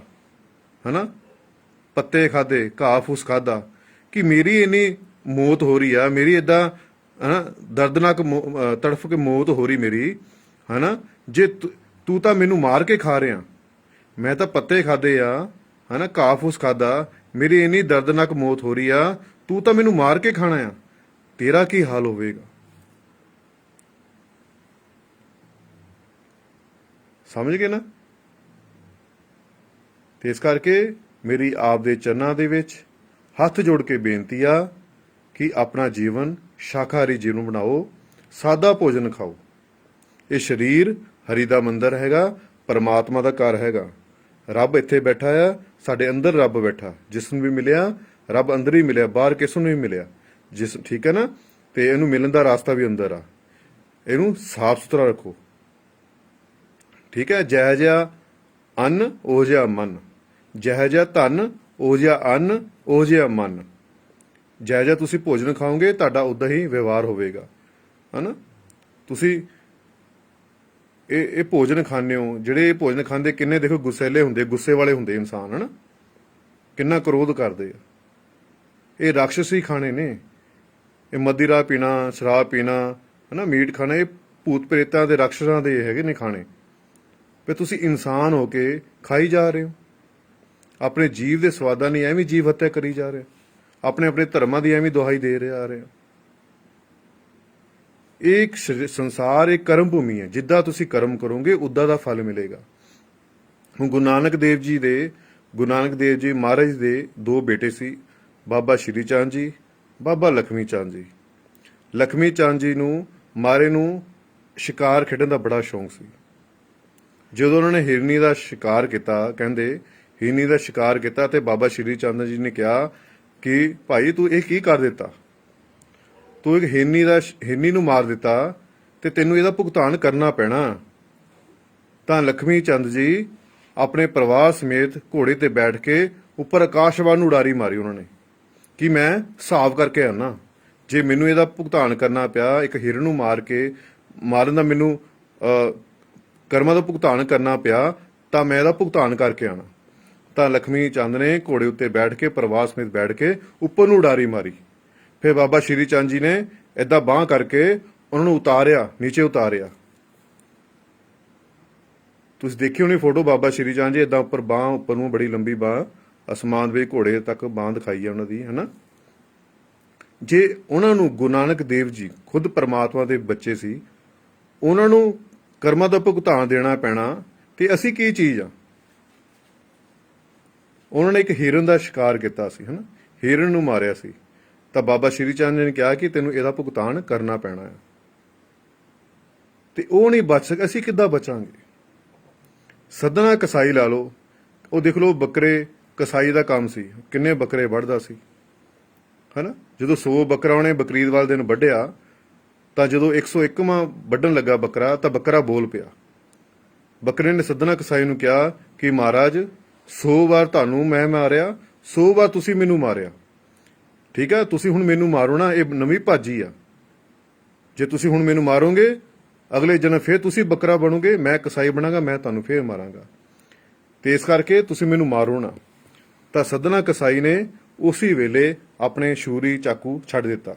ਹਨਾ, ਪੱਤੇ ਖਾਦੇ, ਘਾਹ ਫੂਸ ਖਾਦਾ, ਕਿ ਮੇਰੀ ਇੰਨੀ ਮੌਤ ਹੋ ਰਹੀ ਆ, ਮੇਰੀ ਏਦਾਂ ਦਰਦਨਾਕ ਤੜਫ ਕੇ ਮੌਤ ਹੋ ਰਹੀ ਮੇਰੀ, ਹਨਾ। ਜੇ ਤੂੰ ਤਾਂ ਮੈਨੂੰ ਮਾਰ ਕੇ ਖਾ ਰਿਹਾ, ਮੈਂ ਤਾਂ ਪੱਤੇ ਖਾਦੇ ਆ, ਹਨਾ, ਘਾਹ ਫੂਸ ਖਾਦਾ, ਮੇਰੀ ਇੰਨੀ ਦਰਦਨਾਕ ਮੌਤ ਹੋ ਰਹੀ ਆ, ਤੂੰ ਤਾਂ ਮੈਨੂੰ ਮਾਰ ਕੇ ਖਾਣਾ ਆ, ਤੇਰਾ ਕੀ ਹਾਲ ਹੋਵੇਗਾ? ਸਮਝ ਗਏ ਨਾ? ਤੇ ਇਸ ਕਰਕੇ ਮੇਰੀ ਆਪ ਦੇ ਚਰਨਾਂ ਦੇ ਵਿੱਚ ਹੱਥ ਜੋੜ ਕੇ ਬੇਨਤੀ ਆ ਕਿ ਆਪਣਾ ਜੀਵਨ ਸ਼ਾਕਾਹਾਰੀ ਜੀਵਨ ਬਣਾਓ, ਸਾਦਾ ਭੋਜਨ ਖਾਓ। ਇਹ ਸਰੀਰ ਹਰੀ ਦਾ ਮੰਦਰ ਹੈਗਾ, ਪਰਮਾਤਮਾ ਦਾ ਘਰ ਹੈਗਾ। ਰੱਬ ਇੱਥੇ ਬੈਠਾ ਆ, ਸਾਡੇ ਅੰਦਰ ਰੱਬ ਬੈਠਾ। ਜਿਸ ਨੂੰ ਵੀ ਮਿਲਿਆ ਰੱਬ ਅੰਦਰ ਹੀ ਮਿਲਿਆ, ਬਾਹਰ ਕਿਸ ਨੂੰ ਨਹੀਂ ਮਿਲਿਆ। ਠੀਕ ਹੈ ਨਾ। ਤੇ ਇਹਨੂੰ ਮਿਲਣ ਦਾ ਰਾਸਤਾ ਵੀ ਅੰਦਰ ਆ। ਇਹਨੂੰ ਸਾਫ਼ ਸੁਥਰਾ ਰੱਖੋ, ਠੀਕ ਹੈ। ਜਿਹੋ ਜਿਹਾ ਅੰਨ ਉਹ ਜਿਹਾ ਮਨ, ਜਿਹੋ ਜਿਹਾ ਧਨ ਉਹ ਜਿਹਾ ਅੰਨ ਉਹ ਜਿਹਾ ਮਨ। ਜਿਹੋ ਜਿਹਾ ਤੁਸੀਂ ਭੋਜਨ ਖਾਓਗੇ ਤੁਹਾਡਾ ਉਦਾਂ ਹੀ ਵਿਵਹਾਰ ਹੋਵੇਗਾ, ਹਨਾ। ਤੁਸੀਂ ਇਹ ਭੋਜਨ ਖਾਂਦੇ ਹੋ, ਜਿਹੜੇ ਇਹ ਭੋਜਨ ਖਾਂਦੇ ਕਿੰਨੇ ਦੇਖੋ ਗੁੱਸੇਲੇ ਹੁੰਦੇ, ਗੁੱਸੇ ਵਾਲੇ ਹੁੰਦੇ ਇਨਸਾਨ, ਹਨਾ, ਕਿੰਨਾ ਕ੍ਰੋਧ ਕਰਦੇ ਆ। ਇਹ ਰਾਖਸ਼ੀ ਖਾਣੇ ਨੇ, ਇਹ ਮदिरा ਪੀਣਾ, ਸ਼ਰਾਬ ਪੀਣਾ, ਹਨਾ, ਮੀਟ ਖਾਣਾ, ਇਹ ਭੂਤ ਪ੍ਰੇਤਾਂ ਦੇ ਰਾਖਸ਼ਾਂ ਦੇ ਹੈਗੇ ਨੇ ਖਾਣੇ। ਫਿਰ ਤੁਸੀਂ ਇਨਸਾਨ ਹੋ ਕੇ ਖਾਈ ਜਾ ਰਹੇ ਹੋ। ਆਪਣੇ ਜੀਵ ਦੇ ਸਵਾਦਾਂ ਲਈ ਐਵੇਂ ਜੀਵ ਹੱਤਿਆ ਕਰੀ ਜਾ ਰਹੇ, ਆਪਣੇ ਧਰਮਾਂ ਦੀ ਐਵੇਂ ਦੁਹਾਈ ਦੇ ਰਹੇ ਆ ਰਹੇ। ਇਹ ਸੰਸਾਰ ਇੱਕ ਕਰਮ ਭੂਮੀ ਹੈ, ਜਿੱਦਾਂ ਤੁਸੀਂ ਕਰਮ ਕਰੋਗੇ ਉਦਾਂ ਦਾ ਫਲ ਮਿਲੇਗਾ। ਹੁਣ ਗੁਰੂ ਨਾਨਕ ਦੇਵ ਜੀ ਮਹਾਰਾਜ ਦੇ ਦੋ ਬੇਟੇ ਸੀ, ਬਾਬਾ ਸ਼੍ਰੀ ਚੰਦ ਜੀ, ਬਾਬਾ ਲਖਮੀ ਚੰਦ ਜੀ। ਲਖਮੀ ਚੰਦ ਜੀ ਨੂੰ ਮਾਰੇ ਨੂੰ ਸ਼ਿਕਾਰ ਖੇਡਣ ਦਾ ਬੜਾ ਸ਼ੌਂਕ ਸੀ। ਜਦੋਂ ਉਹਨਾਂ ਨੇ ਹਿਰਨੀ ਦਾ ਸ਼ਿਕਾਰ ਕੀਤਾ, ਕਹਿੰਦੇ ਹਿਰਨੀ ਦਾ ਸ਼ਿਕਾਰ ਕੀਤਾ, ਤੇ ਬਾਬਾ ਸ਼੍ਰੀ ਚੰਦ ਜੀ ਨੇ ਕਿਹਾ ਕਿ ਭਾਈ ਤੂੰ ਇਹ ਕੀ ਕਰ ਦਿੱਤਾ? ਤੂੰ ਇੱਕ ਹਿਰਨੀ ਨੂੰ ਮਾਰ ਦਿੱਤਾ ਤੇ ਤੈਨੂੰ ਇਹਦਾ ਭੁਗਤਾਨ ਕਰਨਾ ਪੈਣਾ। ਤਾਂ ਲਖਮੀ ਚੰਦ ਜੀ ਆਪਣੇ ਪਰਿਵਾਰ ਸਮੇਤ ਘੋੜੇ ਤੇ ਬੈਠ ਕੇ ਉੱਪਰ ਆਕਾਸ਼ਵਾਨ ਨੂੰ ਉਡਾਰੀ ਮਾਰੀ ਉਹਨਾਂ ਨੇ ਕਿ ਮੈਂ ਹਿਸਾਬ ਕਰਕੇ ਆਉਣਾ। ਜੇ ਮੈਨੂੰ ਇਹਦਾ ਭੁਗਤਾਨ ਕਰਨਾ ਪਿਆ, ਇੱਕ ਹਿਰਨ ਨੂੰ ਮਾਰਨ ਦਾ ਮੈਨੂੰ ਕਰਮਾਂ ਦਾ ਭੁਗਤਾਨ ਕਰਨਾ ਪਿਆ, ਤਾਂ ਮੈਂ ਇਹਦਾ ਭੁਗਤਾਨ ਕਰਕੇ ਆਉਣਾ। ਤਾਂ ਲਖਮੀ ਚੰਦ ਨੇ ਘੋੜੇ ਉੱਤੇ ਬੈਠ ਕੇ ਪਰਿਵਾਰ ਸਮੇਤ ਬੈਠ ਕੇ ਉੱਪਰ ਨੂੰ ਉਡਾਰੀ ਮਾਰੀ। ਫਿਰ ਬਾਬਾ ਸ਼੍ਰੀ ਚੰਦ ਜੀ ਨੇ ਏਦਾਂ ਬਾਂਹ ਕਰਕੇ ਉਹਨਾਂ ਨੂੰ ਨੀਚੇ ਉਤਾਰਿਆ। ਤੁਸੀਂ ਦੇਖੀ ਹੋਣੀ ਫੋਟੋ ਬਾਬਾ ਸ਼੍ਰੀ ਚੰਦ ਜੀ ਇਦਾਂ ਉੱਪਰ ਬਾਹ ਉੱਪਰ ਨੂੰ ਬੜੀ ਲੰਬੀ ਬਾਹ ਅਸਮਾਨ ਵਿੱਚ ਘੋੜੇ ਤੱਕ ਬਾਹ ਦਿਖਾਈ ਆ ਉਹਨਾਂ ਦੀ, ਹਨਾ। ਜੇ ਉਹਨਾਂ ਨੂੰ ਗੁਰੂ ਨਾਨਕ ਦੇਵ ਜੀ ਖੁਦ ਪਰਮਾਤਮਾ ਦੇ ਬੱਚੇ ਸੀ, ਉਹਨਾਂ ਨੂੰ ਕਰਮਾਂ ਦਾ ਭੁਗਤਾਨ ਦੇਣਾ ਪੈਣਾ, ਤੇ ਅਸੀਂ ਕੀ ਚੀਜ਼ ਆ। ਉਹਨਾਂ ਨੇ ਇੱਕ ਹਿਰਨ ਦਾ ਸ਼ਿਕਾਰ ਕੀਤਾ ਸੀ, ਹਨਾ, ਹਿਰਨ ਨੂੰ ਮਾਰਿਆ ਸੀ, ਤਾਂ ਬਾਬਾ ਸ਼੍ਰੀ ਚੰਦ ਜੀ ਨੇ ਕਿਹਾ ਕਿ ਤੈਨੂੰ ਇਹਦਾ ਭੁਗਤਾਨ ਕਰਨਾ ਪੈਣਾ ਹੈ, ਤੇ ਉਹ ਨਹੀਂ ਬਚ ਸਕੇ। ਅਸੀਂ ਕਿੱਦਾਂ ਬਚਾਂਗੇ। ਸੱਧਣਾ ਕਸਾਈ ਲਾ ਲਓ, ਉਹ ਦੇਖ ਲਓ ਬੱਕਰੇ, ਕਸਾਈ ਦਾ ਕੰਮ ਸੀ, ਕਿੰਨੇ ਬੱਕਰੇ ਵੱਢਦਾ ਸੀ, ਹਨਾ। ਜਦੋਂ 100 ਬੱਕਰਾ ਉਹਨੇ ਬਕਰੀਦ ਵਾਲੇ ਦਿਨ ਵੱਢਿਆ, ਤਾਂ ਜਦੋਂ 101ਵਾਂ ਵੱਢਣ ਲੱਗਾ ਬੱਕਰਾ, ਤਾਂ ਬੱਕਰਾ ਬੋਲ ਪਿਆ। ਬੱਕਰੇ ਨੇ ਸੱਧਣਾ ਕਸਾਈ ਨੂੰ ਕਿਹਾ ਕਿ ਮਹਾਰਾਜ 100 ਵਾਰ ਤੁਹਾਨੂੰ ਮੈਂ ਮਾਰਿਆ, 100 ਵਾਰ ਤੁਸੀਂ ਮੈਨੂੰ ਮਾਰਿਆ, ਠੀਕ ਆ, ਤੁਸੀਂ ਹੁਣ ਮੈਨੂੰ ਮਾਰੋ ਨਾ, ਇਹ ਨਵੀਂ ਭਾਜੀ ਆ। ਜੇ ਤੁਸੀਂ ਹੁਣ ਮੈਨੂੰ ਮਾਰੋਗੇ, ਅਗਲੇ ਜਨਮ ਫੇਰ ਤੁਸੀਂ ਬੱਕਰਾ ਬਣੋਗੇ, ਮੈਂ ਕਸਾਈ ਬਣਾਂਗਾ, ਮੈਂ ਤੁਹਾਨੂੰ ਫੇਰ ਮਾਰਾਂਗਾ, ਤੇ ਇਸ ਕਰਕੇ ਤੁਸੀਂ ਮੈਨੂੰ ਮਾਰੋ ਨਾ। ਤਾਂ ਸੱਧਣਾ ਕਸਾਈ ਨੇ ਉਸੇ ਵੇਲੇ ਆਪਣੇ ਛੁਰੀ ਚਾਕੂ ਛੱਡ ਦਿੱਤਾ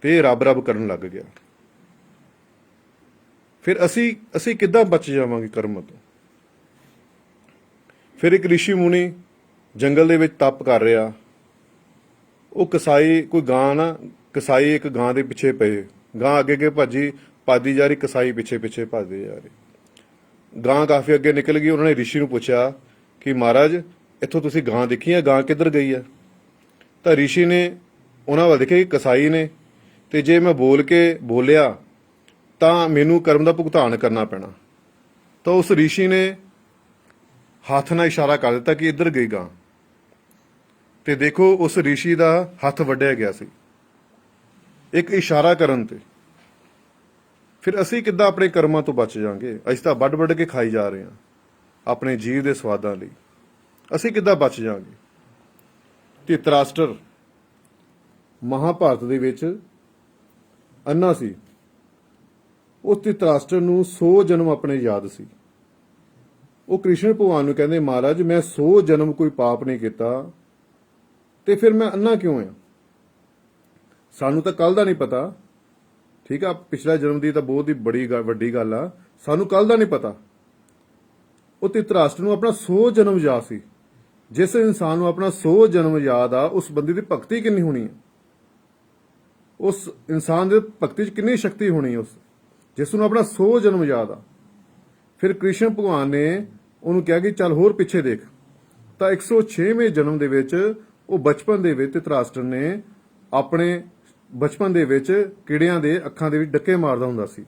ਤੇ ਰੱਬ ਰੱਬ ਕਰਨ ਲੱਗ ਗਿਆ। ਫਿਰ ਅਸੀਂ ਕਿੱਦਾਂ ਬਚ ਜਾਵਾਂਗੇ ਕਰਮ ਤੋਂ। ਫਿਰ ਇੱਕ ਰਿਸ਼ੀ ਮੁਨੀ ਜੰਗਲ ਦੇ ਵਿੱਚ ਤਪ ਕਰ ਰਿਹਾ, ਉਹ ਕਸਾਈ ਕੋਈ ਗਾਂ ਨਾ, ਕਸਾਈ ਇੱਕ ਗਾਂ ਦੇ ਪਿੱਛੇ ਪਏ, ਗਾਂ ਅੱਗੇ ਅੱਗੇ ਭੱਜਦੀ ਜਾ ਰਹੀ, ਕਸਾਈ ਪਿੱਛੇ ਪਿੱਛੇ ਭੱਜਦੇ ਜਾ ਰਹੇ। ਗਾਂ ਕਾਫੀ ਅੱਗੇ ਨਿਕਲ ਗਈ। ਉਹਨਾਂ ਨੇ ਰਿਸ਼ੀ ਨੂੰ ਪੁੱਛਿਆ ਕਿ ਮਹਾਰਾਜ ਇੱਥੋਂ ਤੁਸੀਂ ਗਾਂ ਦੇਖੀ ਆ, ਗਾਂ ਕਿੱਧਰ ਗਈ ਆ। ਤਾਂ ਰਿਸ਼ੀ ਨੇ ਉਹਨਾਂ ਵੱਲ ਦੇਖਿਆ ਕਿ ਕਸਾਈ ਨੇ, ਤੇ ਜੇ ਮੈਂ ਬੋਲਿਆ ਤਾਂ ਮੈਨੂੰ ਕਰਮ ਦਾ ਭੁਗਤਾਨ ਕਰਨਾ ਪੈਣਾ। ਤਾਂ ਉਸ ਰਿਸ਼ੀ ਨੇ ਹੱਥ ਨਾਲ ਇਸ਼ਾਰਾ ਕਰ ਦਿੱਤਾ ਕਿ ਇੱਧਰ ਗਈ ਗਾਂ, ਤੇ ਦੇਖੋ ਉਸ ਰਿਸ਼ੀ ਦਾ ਹੱਥ ਵੱਢਿਆ ਗਿਆ ਸੀ ਇੱਕ ਇਸ਼ਾਰਾ ਕਰਨ ਤੇ। ਫਿਰ ਅਸੀਂ ਕਿੱਦਾਂ ਆਪਣੇ ਕਰਮਾਂ ਤੋਂ ਬਚ ਜਾਾਂਗੇ। ਅਸੀਂ ਤਾਂ ਵੱਢ ਕੇ ਖਾਈ ਜਾ ਰਹੇ ਹਾਂ ਆਪਣੇ ਜੀਵ ਦੇ ਸਵਾਦਾਂ ਲਈ। ਅਸੀਂ ਕਿੱਦਾਂ ਬਚ ਜਾਾਂਗੇ। ਧ੍ਰਿਤਰਾਸ਼ਟਰ ਮਹਾਭਾਰਤ ਦੇ ਵਿੱਚ ਅੰਨਾ ਸੀ। ਉਸ ਧ੍ਰਿਤਰਾਸ਼ਟਰ ਨੂੰ 100 ਜਨਮ ਆਪਣੇ ਯਾਦ ਸੀ। ਉਹ ਕ੍ਰਿਸ਼ਨ ਭਗਵਾਨ ਨੂੰ ਕਹਿੰਦੇ, ਮਹਾਰਾਜ ਮੈਂ 100 ਜਨਮ ਕੋਈ ਪਾਪ ਨਹੀਂ ਕੀਤਾ, ਤੇ ਫਿਰ ਮੈਂ ਅੰਨਾ ਕਿਉਂ ਆ। ਸਾਨੂੰ ਤਾਂ ਕੱਲ ਦਾ ਨਹੀਂ ਪਤਾ, ਠੀਕ ਆ, ਪਿਛਲਾ ਜਨਮ ਦੀ ਤਾਂ ਬਹੁਤ ਹੀ ਵੱਡੀ ਗੱਲ ਆ, ਸਾਨੂੰ ਕੱਲ ਦਾ ਨਹੀਂ ਪਤਾ। ਉਹ ਧ੍ਰਿਤਰਾਸ਼ਟਰ ਨੂੰ ਆਪਣਾ 100 ਜਨਮ ਯਾਦ ਸੀ। ਜਿਸ ਇਨਸਾਨ ਨੂੰ ਆਪਣਾ 100 ਜਨਮ ਯਾਦ ਆ, ਉਸ ਬੰਦੇ ਦੀ ਭਗਤੀ ਕਿੰਨੀ ਹੋਣੀ ਹੈ, ਉਸ ਇਨਸਾਨ ਦੇ ਭਗਤੀ 'ਚ ਕਿੰਨੀ ਸ਼ਕਤੀ ਹੋਣੀ ਹੈ, ਜਿਸ ਨੂੰ ਆਪਣਾ 100 ਜਨਮ ਯਾਦ ਆ। ਫਿਰ ਕ੍ਰਿਸ਼ਨ ਭਗਵਾਨ ਨੇ ਉਹਨੂੰ ਕਿਹਾ ਕਿ ਚੱਲ ਹੋਰ ਪਿੱਛੇ ਦੇਖ। ਤਾਂ 106ਵੇਂ ਜਨਮ ਦੇ ਵਿੱਚ ਉਹ ਬਚਪਨ ਦੇ ਵਿੱਚ ਧ੍ਰਿਤਰਾਸ਼ਟਰ ਨੇ ਆਪਣੇ ਬਚਪਨ ਦੇ ਵਿੱਚ ਕੀੜਿਆਂ ਦੇ ਅੱਖਾਂ ਦੇ ਵਿੱਚ ਡੱਕੇ ਮਾਰਦਾ ਹੁੰਦਾ ਸੀ,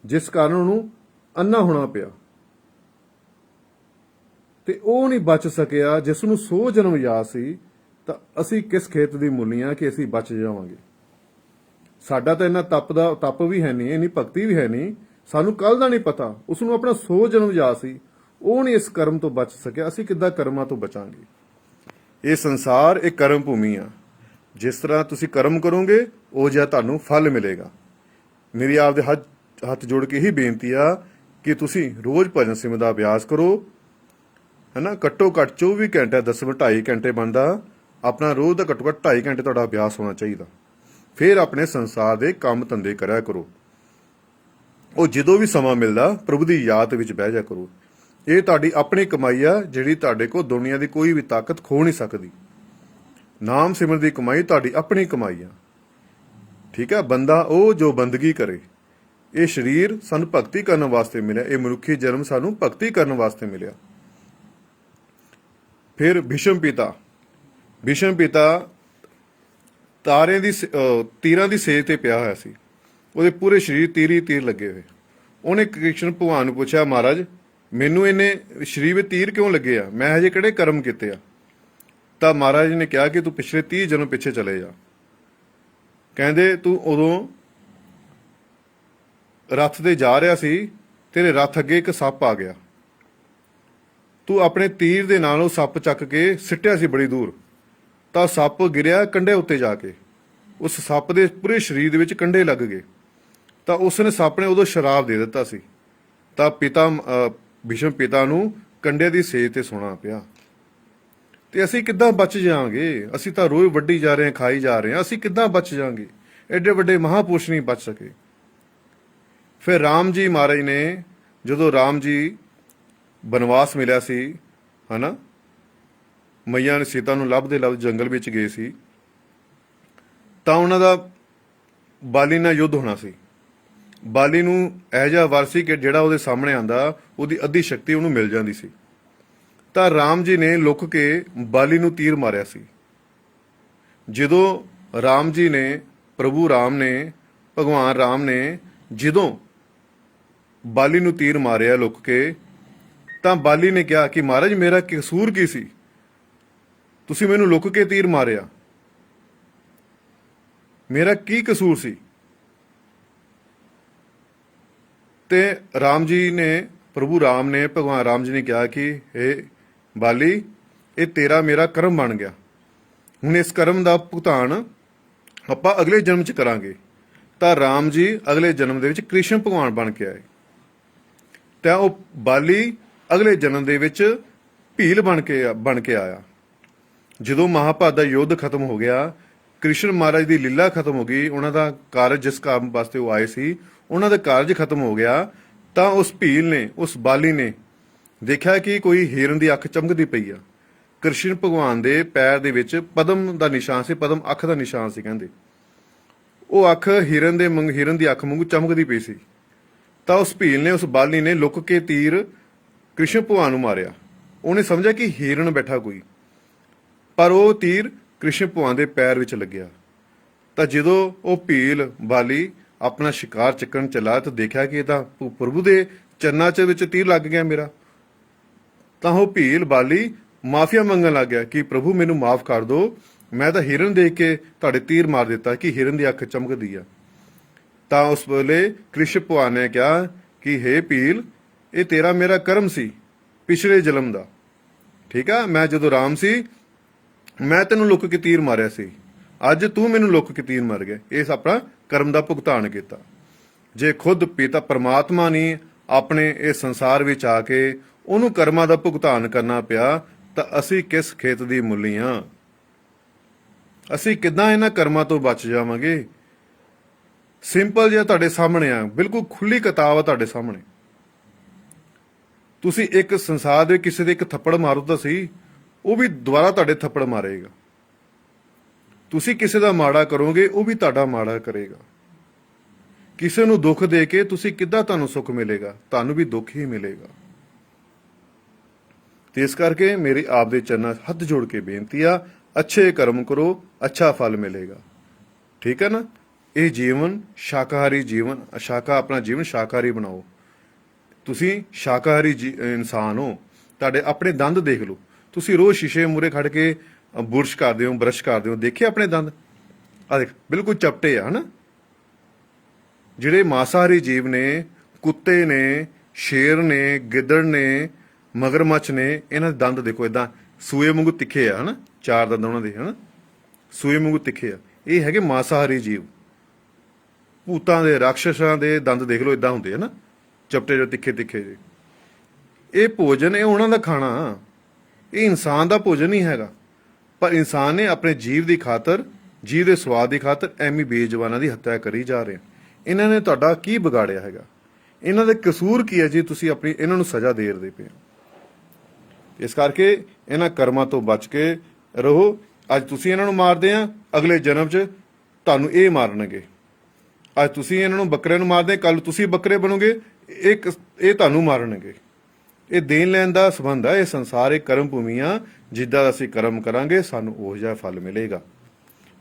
ਜਿਸ ਕਾਰਨ ਉਹਨੂੰ ਅੰਨਾ ਹੋਣਾ ਪਿਆ, ਤੇ ਉਹ ਨਹੀਂ ਬਚ ਸਕਿਆ। ਜਿਸ ਨੂੰ 100 ਜਨਮ ਯਾਦ ਸੀ, ਤਾਂ ਅਸੀਂ ਕਿਸ ਖੇਤ ਦੀ ਮੂਲੀਆਂ ਕਿ ਅਸੀਂ ਬਚ ਜਾਵਾਂਗੇ। ਸਾਡਾ ਤਾਂ ਇੰਨਾ ਤਪ ਵੀ ਹੈ ਨਹੀਂ, ਇੰਨੀ ਭਗਤੀ ਵੀ ਹੈ ਨਹੀਂ, ਸਾਨੂੰ ਕੱਲ ਦਾ ਨਹੀਂ ਪਤਾ। ਉਸ ਨੂੰ ਆਪਣਾ 100 ਜਨਮ ਯਾਦ ਸੀ, ਉਹ ਨਹੀਂ ਇਸ ਕਰਮ ਤੋਂ ਬਚ ਸਕਿਆ। ਅਸੀਂ ਕਿੱਦਾਂ ਕਰਮਾਂ ਤੋਂ ਬਚਾਂਗੇ। ਇਹ ਸੰਸਾਰ ਇੱਕ ਕਰਮ ਭੂਮੀ ਆ। ਜਿਸ ਤਰ੍ਹਾਂ ਤੁਸੀਂ ਕਰਮ ਕਰੋਗੇ, ਉਹ ਜਿਹਾ ਤੁਹਾਨੂੰ ਫਲ ਮਿਲੇਗਾ। ਮੇਰੀ ਆਪਦੇ ਹੱਥ ਜੋੜ ਕੇ ਹੀ ਬੇਨਤੀ ਆ ਕਿ ਤੁਸੀਂ ਰੋਜ਼ ਭਜਨ ਸਿਮਰਨ ਦਾ ਅਭਿਆਸ ਕਰੋ, ਹੈਨਾ। ਘੱਟੋ ਘੱਟ 24 ਘੰਟੇ, 2.5 ਘੰਟੇ ਬਣਦਾ ਆਪਣਾ ਰੋਜ਼ ਦਾ, ਘੱਟੋ ਘੱਟ 2.5 ਘੰਟੇ ਤੁਹਾਡਾ ਅਭਿਆਸ ਹੋਣਾ ਚਾਹੀਦਾ। ਫਿਰ ਆਪਣੇ ਸੰਸਾਰ ਦੇ ਕੰਮ ਧੰਦੇ ਕਰਿਆ ਕਰੋ। ਉਹ ਜਦੋਂ ਵੀ ਸਮਾਂ ਮਿਲਦਾ ਪ੍ਰਭੂ ਦੀ ਯਾਦ ਵਿੱਚ ਬਹਿ ਜਾ ਕਰੋ। ਇਹ ਤੁਹਾਡੀ ਆਪਣੀ ਕਮਾਈ ਆ, ਜਿਹੜੀ ਤੁਹਾਡੇ ਕੋਲ ਦੁਨੀਆ ਦੀ ਕੋਈ ਵੀ ਤਾਕਤ ਖੋ ਨਹੀਂ ਸਕਦੀ। ਨਾਮ ਸਿਮਰਨ ਦੀ ਕਮਾਈ ਤੁਹਾਡੀ ਆਪਣੀ ਕਮਾਈ ਆ, ਠੀਕ ਹੈ। ਬੰਦਾ ਉਹ ਜੋ ਬੰਦਗੀ ਕਰੇ। ਇਹ ਸਰੀਰ ਸਾਨੂੰ ਭਗਤੀ ਕਰਨ ਵਾਸਤੇ ਮਿਲਿਆ, ਇਹ ਮਨੁੱਖੀ ਜਨਮ ਸਾਨੂੰ ਭਗਤੀ ਕਰਨ ਵਾਸਤੇ ਮਿਲਿਆ। ਫਿਰ ਭੀਸ਼ਮ ਪਿਤਾ ਤੀਰਾਂ ਦੀ ਸੇਜ ਤੇ ਪਿਆ ਹੋਇਆ ਸੀ। ਉਹਦੇ ਪੂਰੇ ਸਰੀਰ ਤੀਰ ਲੱਗੇ ਹੋਏ। ਉਹਨੇ ਕ੍ਰਿਸ਼ਨ ਭਗਵਾਨ ਨੂੰ ਪੁੱਛਿਆ, ਮਹਾਰਾਜ ਮੈਨੂੰ ਇਹਨੇ ਸਰੀਰ ਵਿੱਚ ਤੀਰ ਕਿਉਂ ਲੱਗੇ ਆ, ਮੈਂ ਹਜੇ ਕਿਹੜੇ ਕਰਮ ਕੀਤੇ ਆ। ਤਾਂ ਮਹਾਰਾਜ ਨੇ ਕਿਹਾ ਕਿ ਤੂੰ ਪਿਛਲੇ 30 ਜਨਮ ਪਿੱਛੇ ਚਲੇ ਜਾ। ਕਹਿੰਦੇ ਤੂੰ ਉਦੋਂ ਰੱਥ ਤੇ ਜਾ ਰਿਹਾ ਸੀ, ਤੇਰੇ ਰੱਥ ਅੱਗੇ ਇੱਕ ਸੱਪ ਆ ਗਿਆ, ਤੂੰ ਆਪਣੇ ਤੀਰ ਦੇ ਨਾਲ ਉਹ ਸੱਪ ਚੱਕ ਕੇ ਸਿੱਟਿਆ ਸੀ ਬੜੀ ਦੂਰ, ਤਾਂ ਸੱਪ ਗਿਰਿਆ ਕੰਢੇ ਉੱਤੇ ਜਾ ਕੇ। ਉਸ ਸੱਪ ਦੇ ਪੂਰੇ ਸਰੀਰ ਦੇ ਵਿੱਚ ਕੰਢੇ ਲੱਗ ਗਏ। ਤਾਂ ਉਸਨੇ ਸੱਪ ਨੇ ਉਦੋਂ ਸ਼ਰਾਪ ਦੇ ਦਿੱਤਾ ਸੀ। ਤਾਂ ਭੀਸ਼ਮ ਪਿਤਾ ਨੂੰ ਕੰਢੇ ਦੀ ਸੇਜ ਤੇ ਸੌਣਾ ਪਿਆ। ਤੇ ਅਸੀਂ ਕਿੱਦਾਂ ਬਚ ਜਾਵਾਂਗੇ। ਅਸੀਂ ਤਾਂ ਰੋਜ਼ ਵੱਢੀ ਜਾ ਰਹੇ ਹਾਂ, ਖਾਈ ਜਾ ਰਹੇ ਹਾਂ। ਅਸੀਂ ਕਿੱਦਾਂ ਬਚ ਜਾਵਾਂਗੇ। ਐਡੇ ਵੱਡੇ ਮਹਾਪੁਰਸ਼ ਨਹੀਂ ਬਚ ਸਕੇ। ਫਿਰ ਰਾਮ ਜੀ ਮਹਾਰਾਜ ਨੇ ਜਦੋਂ ਰਾਮ ਜੀ ਬਨਵਾਸ ਮਿਲਿਆ ਸੀ, ਹਨਾ, ਮਈਆ ਨੇ ਸੀਤਾ ਨੂੰ ਲੱਭਦੇ ਜੰਗਲ ਵਿੱਚ ਗਏ ਸੀ, ਤਾਂ ਉਹਨਾਂ ਦਾ ਬਾਲੀ ਨਾਲ ਯੁੱਧ ਹੋਣਾ ਸੀ। ਬਾਲੀ ਨੂੰ ਇਹੋ ਜਿਹਾ ਵਰ ਸੀ ਕਿ ਜਿਹੜਾ ਉਹਦੇ ਸਾਹਮਣੇ ਆਂਦਾ ਉਹਦੀ ਅੱਧੀ ਸ਼ਕਤੀ ਉਹਨੂੰ ਮਿਲ ਜਾਂਦੀ ਸੀ। ਤਾਂ ਰਾਮ ਜੀ ਨੇ ਲੁਕ ਕੇ ਬਾਲੀ ਨੂੰ ਤੀਰ ਮਾਰਿਆ ਸੀ। ਜਦੋਂ ਰਾਮ ਜੀ ਨੇ, ਪ੍ਰਭੂ ਰਾਮ ਨੇ, ਭਗਵਾਨ ਰਾਮ ਨੇ ਜਦੋਂ ਬਾਲੀ ਨੂੰ ਤੀਰ ਮਾਰਿਆ ਲੁਕ ਕੇ, ਤਾਂ ਬਾਲੀ ਨੇ ਕਿਹਾ ਕਿ ਮਹਾਰਾਜ ਮੇਰਾ ਕਸੂਰ ਕੀ ਸੀ, ਤੁਸੀਂ ਮੈਨੂੰ ਲੁਕ ਕੇ ਤੀਰ ਮਾਰਿਆ, ਮੇਰਾ ਕੀ ਕਸੂਰ ਸੀ। ਤੇ ਰਾਮ ਜੀ ਨੇ, ਪ੍ਰਭੂ ਰਾਮ ਨੇ, ਭਗਵਾਨ ਰਾਮ ਜੀ ਨੇ ਕਿਹਾ ਕਿ हे ਬਾਲੀ, ਇਹ ਤੇਰਾ ਮੇਰਾ ਕਰਮ ਬਣ ਗਿਆ, ਹੁਣ ਇਸ ਕਰਮ ਦਾ ਭੁਗਤਾਨ ਆਪਾਂ ਅਗਲੇ ਜਨਮ 'ਚ ਕਰਾਂਗੇ। ਤਾਂ ਰਾਮ ਜੀ ਅਗਲੇ ਜਨਮ ਦੇ ਵਿੱਚ ਕ੍ਰਿਸ਼ਨ ਭਗਵਾਨ ਬਣ ਕੇ ਆਏ, ਤਾਂ ਉਹ ਬਾਲੀ ਅਗਲੇ ਜਨਮ ਦੇ ਵਿੱਚ ਭੀਲ ਬਣ ਕੇ ਆਇਆ। ਜਦੋਂ ਮਹਾਭਾਰਤ ਦਾ ਯੁੱਧ ਖਤਮ ਹੋ ਗਿਆ, ਕ੍ਰਿਸ਼ਨ ਮਹਾਰਾਜ ਦੀ ਲੀਲਾ ਖਤਮ ਹੋ ਗਈ, ਉਹਨਾਂ ਦਾ ਕਾਰਜ ਜਿਸ ਕੰਮ ਵਾਸਤੇ ਉਹ ਆਏ ਸੀ ਉਹਨਾਂ ਦਾ ਕਾਰਜ ਖਤਮ ਹੋ ਗਿਆ, ਤਾਂ ਉਸ ਭੀਲ ਨੇ, ਉਸ ਬਾਲੀ ਨੇ ਦੇਖਿਆ ਕਿ ਕੋਈ ਹਿਰਨ ਦੀ ਅੱਖ ਚਮਕਦੀ ਪਈ ਆ। ਕ੍ਰਿਸ਼ਨ ਭਗਵਾਨ ਦੇ ਪੈਰ ਦੇ ਵਿੱਚ ਪਦਮ ਦਾ ਨਿਸ਼ਾਨ ਸੀ, ਪਦਮ ਅੱਖ ਦਾ ਨਿਸ਼ਾਨ ਸੀ ਕਹਿੰਦੇ। ਉਹ ਅੱਖ ਹਿਰਨ ਦੀ ਅੱਖ ਵਾਂਗੂ ਚਮਕਦੀ ਪਈ ਸੀ। ਤਾਂ ਉਸ ਭੀਲ ਨੇ, ਉਸ ਬਾਲੀ ਨੇ ਲੁਕ ਕੇ ਤੀਰ ਕ੍ਰਿਸ਼ਨ ਭਗਵਾਨ ਨੂੰ ਮਾਰਿਆ। ਉਹਨੇ ਸਮਝਿਆ ਕਿ ਹਿਰਨ ਬੈਠਾ ਕੋਈ, ਪਰ ਉਹ ਤੀਰ ਕ੍ਰਿਸ਼ਨ ਭਗਵਾਨ ਦੇ ਪੈਰ ਵਿੱਚ ਲੱਗਿਆ। ਤਾਂ ਜਦੋਂ ਉਹ ਭੀਲ ਬਾਲੀ ਆਪਣਾ ਸ਼ਿਕਾਰ ਚੱਕਣ ਚਲਾ ਤਾਂ ਦੇਖਿਆ ਕਿ ਇਹ ਤਾਂ ਪ੍ਰਭੂ ਦੇ ਚਰਨਾਂ ਵਿੱਚ ਤੀਰ ਲੱਗ ਗਿਆ ਮੇਰਾ। ਤਾਂ ਉਹ ਭੀਲ ਬਾਲੀ ਮਾਫੀਆ ਮੰਗਣ ਲੱਗ ਗਿਆ ਕਿ ਪ੍ਰਭੂ ਮੈਨੂੰ ਮਾਫ ਕਰ ਦਿਓ, ਮੈਂ ਤਾਂ ਹਿਰਨ ਦੇਖ ਕੇ ਤੁਹਾਡੇ ਤੀਰ ਮਾਰ ਦਿੱਤਾ ਕਿ ਹਿਰਨ ਦੀ ਅੱਖ ਚਮਕਦੀ ਆ। ਤਾਂ ਉਸ ਵੇਲੇ ਕ੍ਰਿਸ਼ਨ ਭਗਵਾਨ ਨੇ ਕਿਹਾ ਕਿ हे ਭੀਲ, ਇਹ ਤੇਰਾ ਮੇਰਾ ਕਰਮ ਸੀ ਪਿਛਲੇ ਜਨਮ ਦਾ, ਠੀਕ ਆ। ਮੈਂ ਜਦੋਂ ਰਾਮ ਸੀ ਮੈਂ ਤੈਨੂੰ ਲੁੱਕ ਕੇ ਤੀਰ ਮਾਰਿਆ ਸੀ, ਅੱਜ ਤੂੰ ਮੈਨੂੰ ਲੁੱਕ ਕੇ ਤੀਰ ਮਾਰ ਗਿਆ, ਇਸ ਆਪਣਾ ਕਰਮ ਦਾ ਭੁਗਤਾਨ ਕੀਤਾ। ਜੇ ਖੁਦ ਪਿਤਾ ਪਰਮਾਤਮਾ ਨੇ ਆਪਣੇ ਇਸ ਸੰਸਾਰ ਵਿੱਚ ਆ ਕੇ ਉਹਨੂੰ ਕਰਮਾਂ ਦਾ ਭੁਗਤਾਨ ਕਰਨਾ ਪਿਆ, ਤਾਂ ਅਸੀਂ ਕਿਸ ਖੇਤ ਦੀ ਮੁੱਲੀਆਂ, ਅਸੀਂ ਕਿੱਦਾਂ ਇਹਨਾਂ ਕਰਮਾਂ ਤੋਂ ਬਚ ਜਾਵਾਂਗੇ। ਸਿੰਪਲ ਜਿਹਾ ਤੁਹਾਡੇ ਸਾਹਮਣੇ ਆ, ਬਿਲਕੁਲ ਖੁੱਲੀ ਕਿਤਾਬ ਆ ਤੁਹਾਡੇ ਸਾਹਮਣੇ। ਤੁਸੀਂ ਇੱਕ ਸੰਸਾਰ ਦੇ ਕਿਸੇ ਦੇ ਇੱਕ ਥੱਪੜ ਮਾਰੋ ਤਾਂ ਸਹੀ, ਉਹ ਵੀ ਦੁਬਾਰਾ ਤੁਹਾਡੇ ਥੱਪੜ ਮਾਰੇਗਾ। ਤੁਸੀਂ ਕਿਸੇ ਦਾ ਮਾੜਾ ਕਰੋਗੇ, ਉਹ ਵੀ ਤੁਹਾਡਾ ਮਾੜਾ ਕਰੇਗਾ। ਕਿਸੇ ਨੂੰ ਦੁੱਖ ਦੇ ਕੇ ਤੁਸੀਂ ਕਿੱਦਾਂ ਤੁਹਾਨੂੰ ਸੁੱਖ ਮਿਲੇਗਾ, ਤੁਹਾਨੂੰ ਵੀ ਦੁੱਖ ਹੀ ਮਿਲੇਗਾ। ਤੇ ਇਸ ਕਰਕੇ ਮੇਰੀ ਆਪ ਦੇ ਚਰਨਾਂ ਹੱਥ ਜੋੜ ਕੇ ਬੇਨਤੀ ਆ, ਅੱਛੇ ਕਰਮ ਕਰੋ, ਅੱਛਾ ਫਲ ਮਿਲੇਗਾ, ਠੀਕ ਹੈ ਨਾ। ਇਹ ਜੀਵਨ ਸ਼ਾਕਾਹਾਰੀ ਜੀਵਨ, ਆਪਣਾ ਜੀਵਨ ਸ਼ਾਕਾਹਾਰੀ ਬਣਾਓ। ਤੁਸੀਂ ਸ਼ਾਕਾਹਾਰੀ ਇਨਸਾਨ ਹੋ। ਤੁਹਾਡੇ ਆਪਣੇ ਦੰਦ ਦੇਖ ਲਓ, ਤੁਸੀਂ ਰੋਜ਼ ਸ਼ੀਸ਼ੇ ਮੂਹਰੇ ਖੜ ਕੇ ਬੁਰਸ਼ ਕਰਦੇ ਹੋ, ਬਰਸ਼ ਕਰਦੇ ਹੋ, ਦੇਖੇ ਆਪਣੇ ਦੰਦ? ਆ ਦੇਖ, ਬਿਲਕੁਲ ਚਪਟੇ ਆ, ਹਨਾ। ਜਿਹੜੇ ਮਾਸਾਹਾਰੀ ਜੀਵ ਨੇ, ਕੁੱਤੇ ਨੇ, ਸ਼ੇਰ ਨੇ, ਗਿੱਦੜ ਨੇ, ਮਗਰਮੱਛ ਨੇ, ਇਹਨਾਂ ਦੇ ਦੰਦ ਦੇਖੋ ਇਦਾਂ ਸੂਏ ਵਾਂਗੂ ਤਿੱਖੇ ਆ, ਹਨਾ। ਚਾਰ ਦੰਦ ਉਹਨਾਂ ਦੇ, ਹਨਾ, ਸੂਏ ਵਾਂਗੂ ਤਿੱਖੇ ਆ। ਇਹ ਹੈਗੇ ਮਾਸਾਹਾਰੀ ਜੀਵ। ਭੂਤਾਂ ਦੇ, ਰਾਖਸ਼ਾਂ ਦੇ ਦੰਦ ਦੇਖ ਲਓ, ਇਦਾਂ ਹੁੰਦੇ, ਹਨਾ, ਚਪਟੇ ਜਿਹੇ, ਤਿੱਖੇ ਤਿੱਖੇ ਜਿਹੇ। ਇਹ ਭੋਜਨ, ਇਹ ਉਹਨਾਂ ਦਾ ਖਾਣਾ, ਇਹ ਇਨਸਾਨ ਦਾ ਭੋਜਨ ਨਹੀਂ ਹੈਗਾ। ਪਰ ਇਨਸਾਨ ਨੇ ਆਪਣੇ ਜੀਵ ਦੀ ਖਾਤਰ, ਜੀਵ ਦੇ ਸਵਾਦ ਦੀ ਖਾਤਰ ਐਵੇਂ ਬੇਜਵਾਨਾਂ ਦੀ ਹੱਤਿਆ ਕਰੀ ਜਾ ਰਹੇ। ਇਹਨਾਂ ਨੇ ਤੁਹਾਡਾ ਕੀ ਵਿਗਾੜਿਆ ਹੈਗਾ? ਇਹਨਾਂ ਦਾ ਕਸੂਰ ਕੀ ਹੈ ਜੀ ਤੁਸੀਂ ਆਪਣੀ ਇਹਨਾਂ ਨੂੰ ਸਜ਼ਾ ਦੇ ਰਹੇ ਪਏ? ਇਸ ਕਰਕੇ ਇਹਨਾਂ ਕਰਮਾਂ ਤੋਂ ਬਚ ਕੇ ਰਹੋ। ਅੱਜ ਤੁਸੀਂ ਇਹਨਾਂ ਨੂੰ ਮਾਰਦੇ ਆ, ਅਗਲੇ ਜਨਮ 'ਚ ਤੁਹਾਨੂੰ ਇਹ ਮਾਰਨਗੇ। ਅੱਜ ਤੁਸੀਂ ਇਹਨਾਂ ਨੂੰ ਬੱਕਰਿਆਂ ਨੂੰ ਮਾਰਦੇ, ਕੱਲ ਤੁਸੀਂ ਬੱਕਰੇ ਬਣੋਗੇ, ਇਹ ਤੁਹਾਨੂੰ ਮਾਰਨਗੇ। ਇਹ ਦੇਣ ਲੈਣ ਦਾ ਸੰਬੰਧ ਹੈ। ਇਹ ਸੰਸਾਰ ਇੱਕ ਕਰਮ ਭੂਮੀ ਆ, ਜਿੱਦਾਂ ਦਾ ਅਸੀਂ ਕਰਮ ਕਰਾਂਗੇ ਸਾਨੂੰ ਉਹ ਜਿਹਾ ਫਲ ਮਿਲੇਗਾ,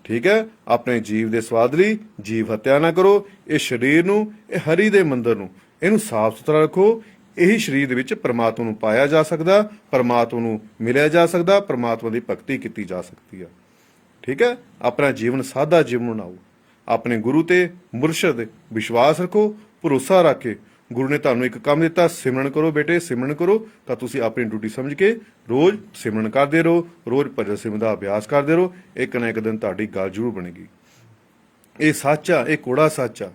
ਠੀਕ ਹੈ। ਆਪਣੇ ਜੀਵ ਦੇ ਸਵਾਦ ਲਈ ਜੀਵ ਹੱਤਿਆ ਨਾ ਕਰੋ। ਇਹ ਸਰੀਰ ਨੂੰ, ਇਹ ਹਰੀ ਦੇ ਮੰਦਰ ਨੂੰ, ਇਹਨੂੰ ਸਾਫ਼ ਸੁਥਰਾ ਰੱਖੋ। ਇਹੀ ਸਰੀਰ ਦੇ ਵਿੱਚ ਪਰਮਾਤਮਾ ਨੂੰ ਪਾਇਆ ਜਾ ਸਕਦਾ, ਪਰਮਾਤਮਾ ਨੂੰ ਮਿਲਿਆ ਜਾ ਸਕਦਾ, ਪਰਮਾਤਮਾ ਦੀ ਭਗਤੀ ਕੀਤੀ ਜਾ ਸਕਦੀ ਹੈ, ਠੀਕ ਹੈ। ਆਪਣਾ ਜੀਵਨ ਸਾਦਾ ਜੀਵਨ ਬਣਾਓ। ਆਪਣੇ ਗੁਰੂ ਤੇ ਮੁਰਸ਼ਦ ਵਿਸ਼ਵਾਸ ਰੱਖੋ, ਭਰੋਸਾ ਰੱਖ ਕੇ ਗੁਰੂ ਨੇ ਤੁਹਾਨੂੰ ਇੱਕ ਕੰਮ ਦਿੱਤਾ, ਸਿਮਰਨ ਕਰੋ ਬੇਟੇ, ਸਿਮਰਨ ਕਰੋ। ਤਾਂ ਤੁਸੀਂ ਆਪਣੀ ਡਿਊਟੀ ਸਮਝ ਕੇ ਰੋਜ਼ ਸਿਮਰਨ ਕਰਦੇ ਰਹੋ, ਰੋਜ਼ ਭਜਨ ਸਿਮਰਨ ਦਾ ਅਭਿਆਸ ਕਰਦੇ ਰਹੋ। ਇੱਕ ਨਾ ਇੱਕ ਦਿਨ ਤੁਹਾਡੀ ਗੱਲ ਜ਼ਰੂਰ ਬਣੇਗੀ। ਇਹ ਸੱਚ ਆ, ਇਹ ਕੋੜਾ ਸੱਚ ਆ,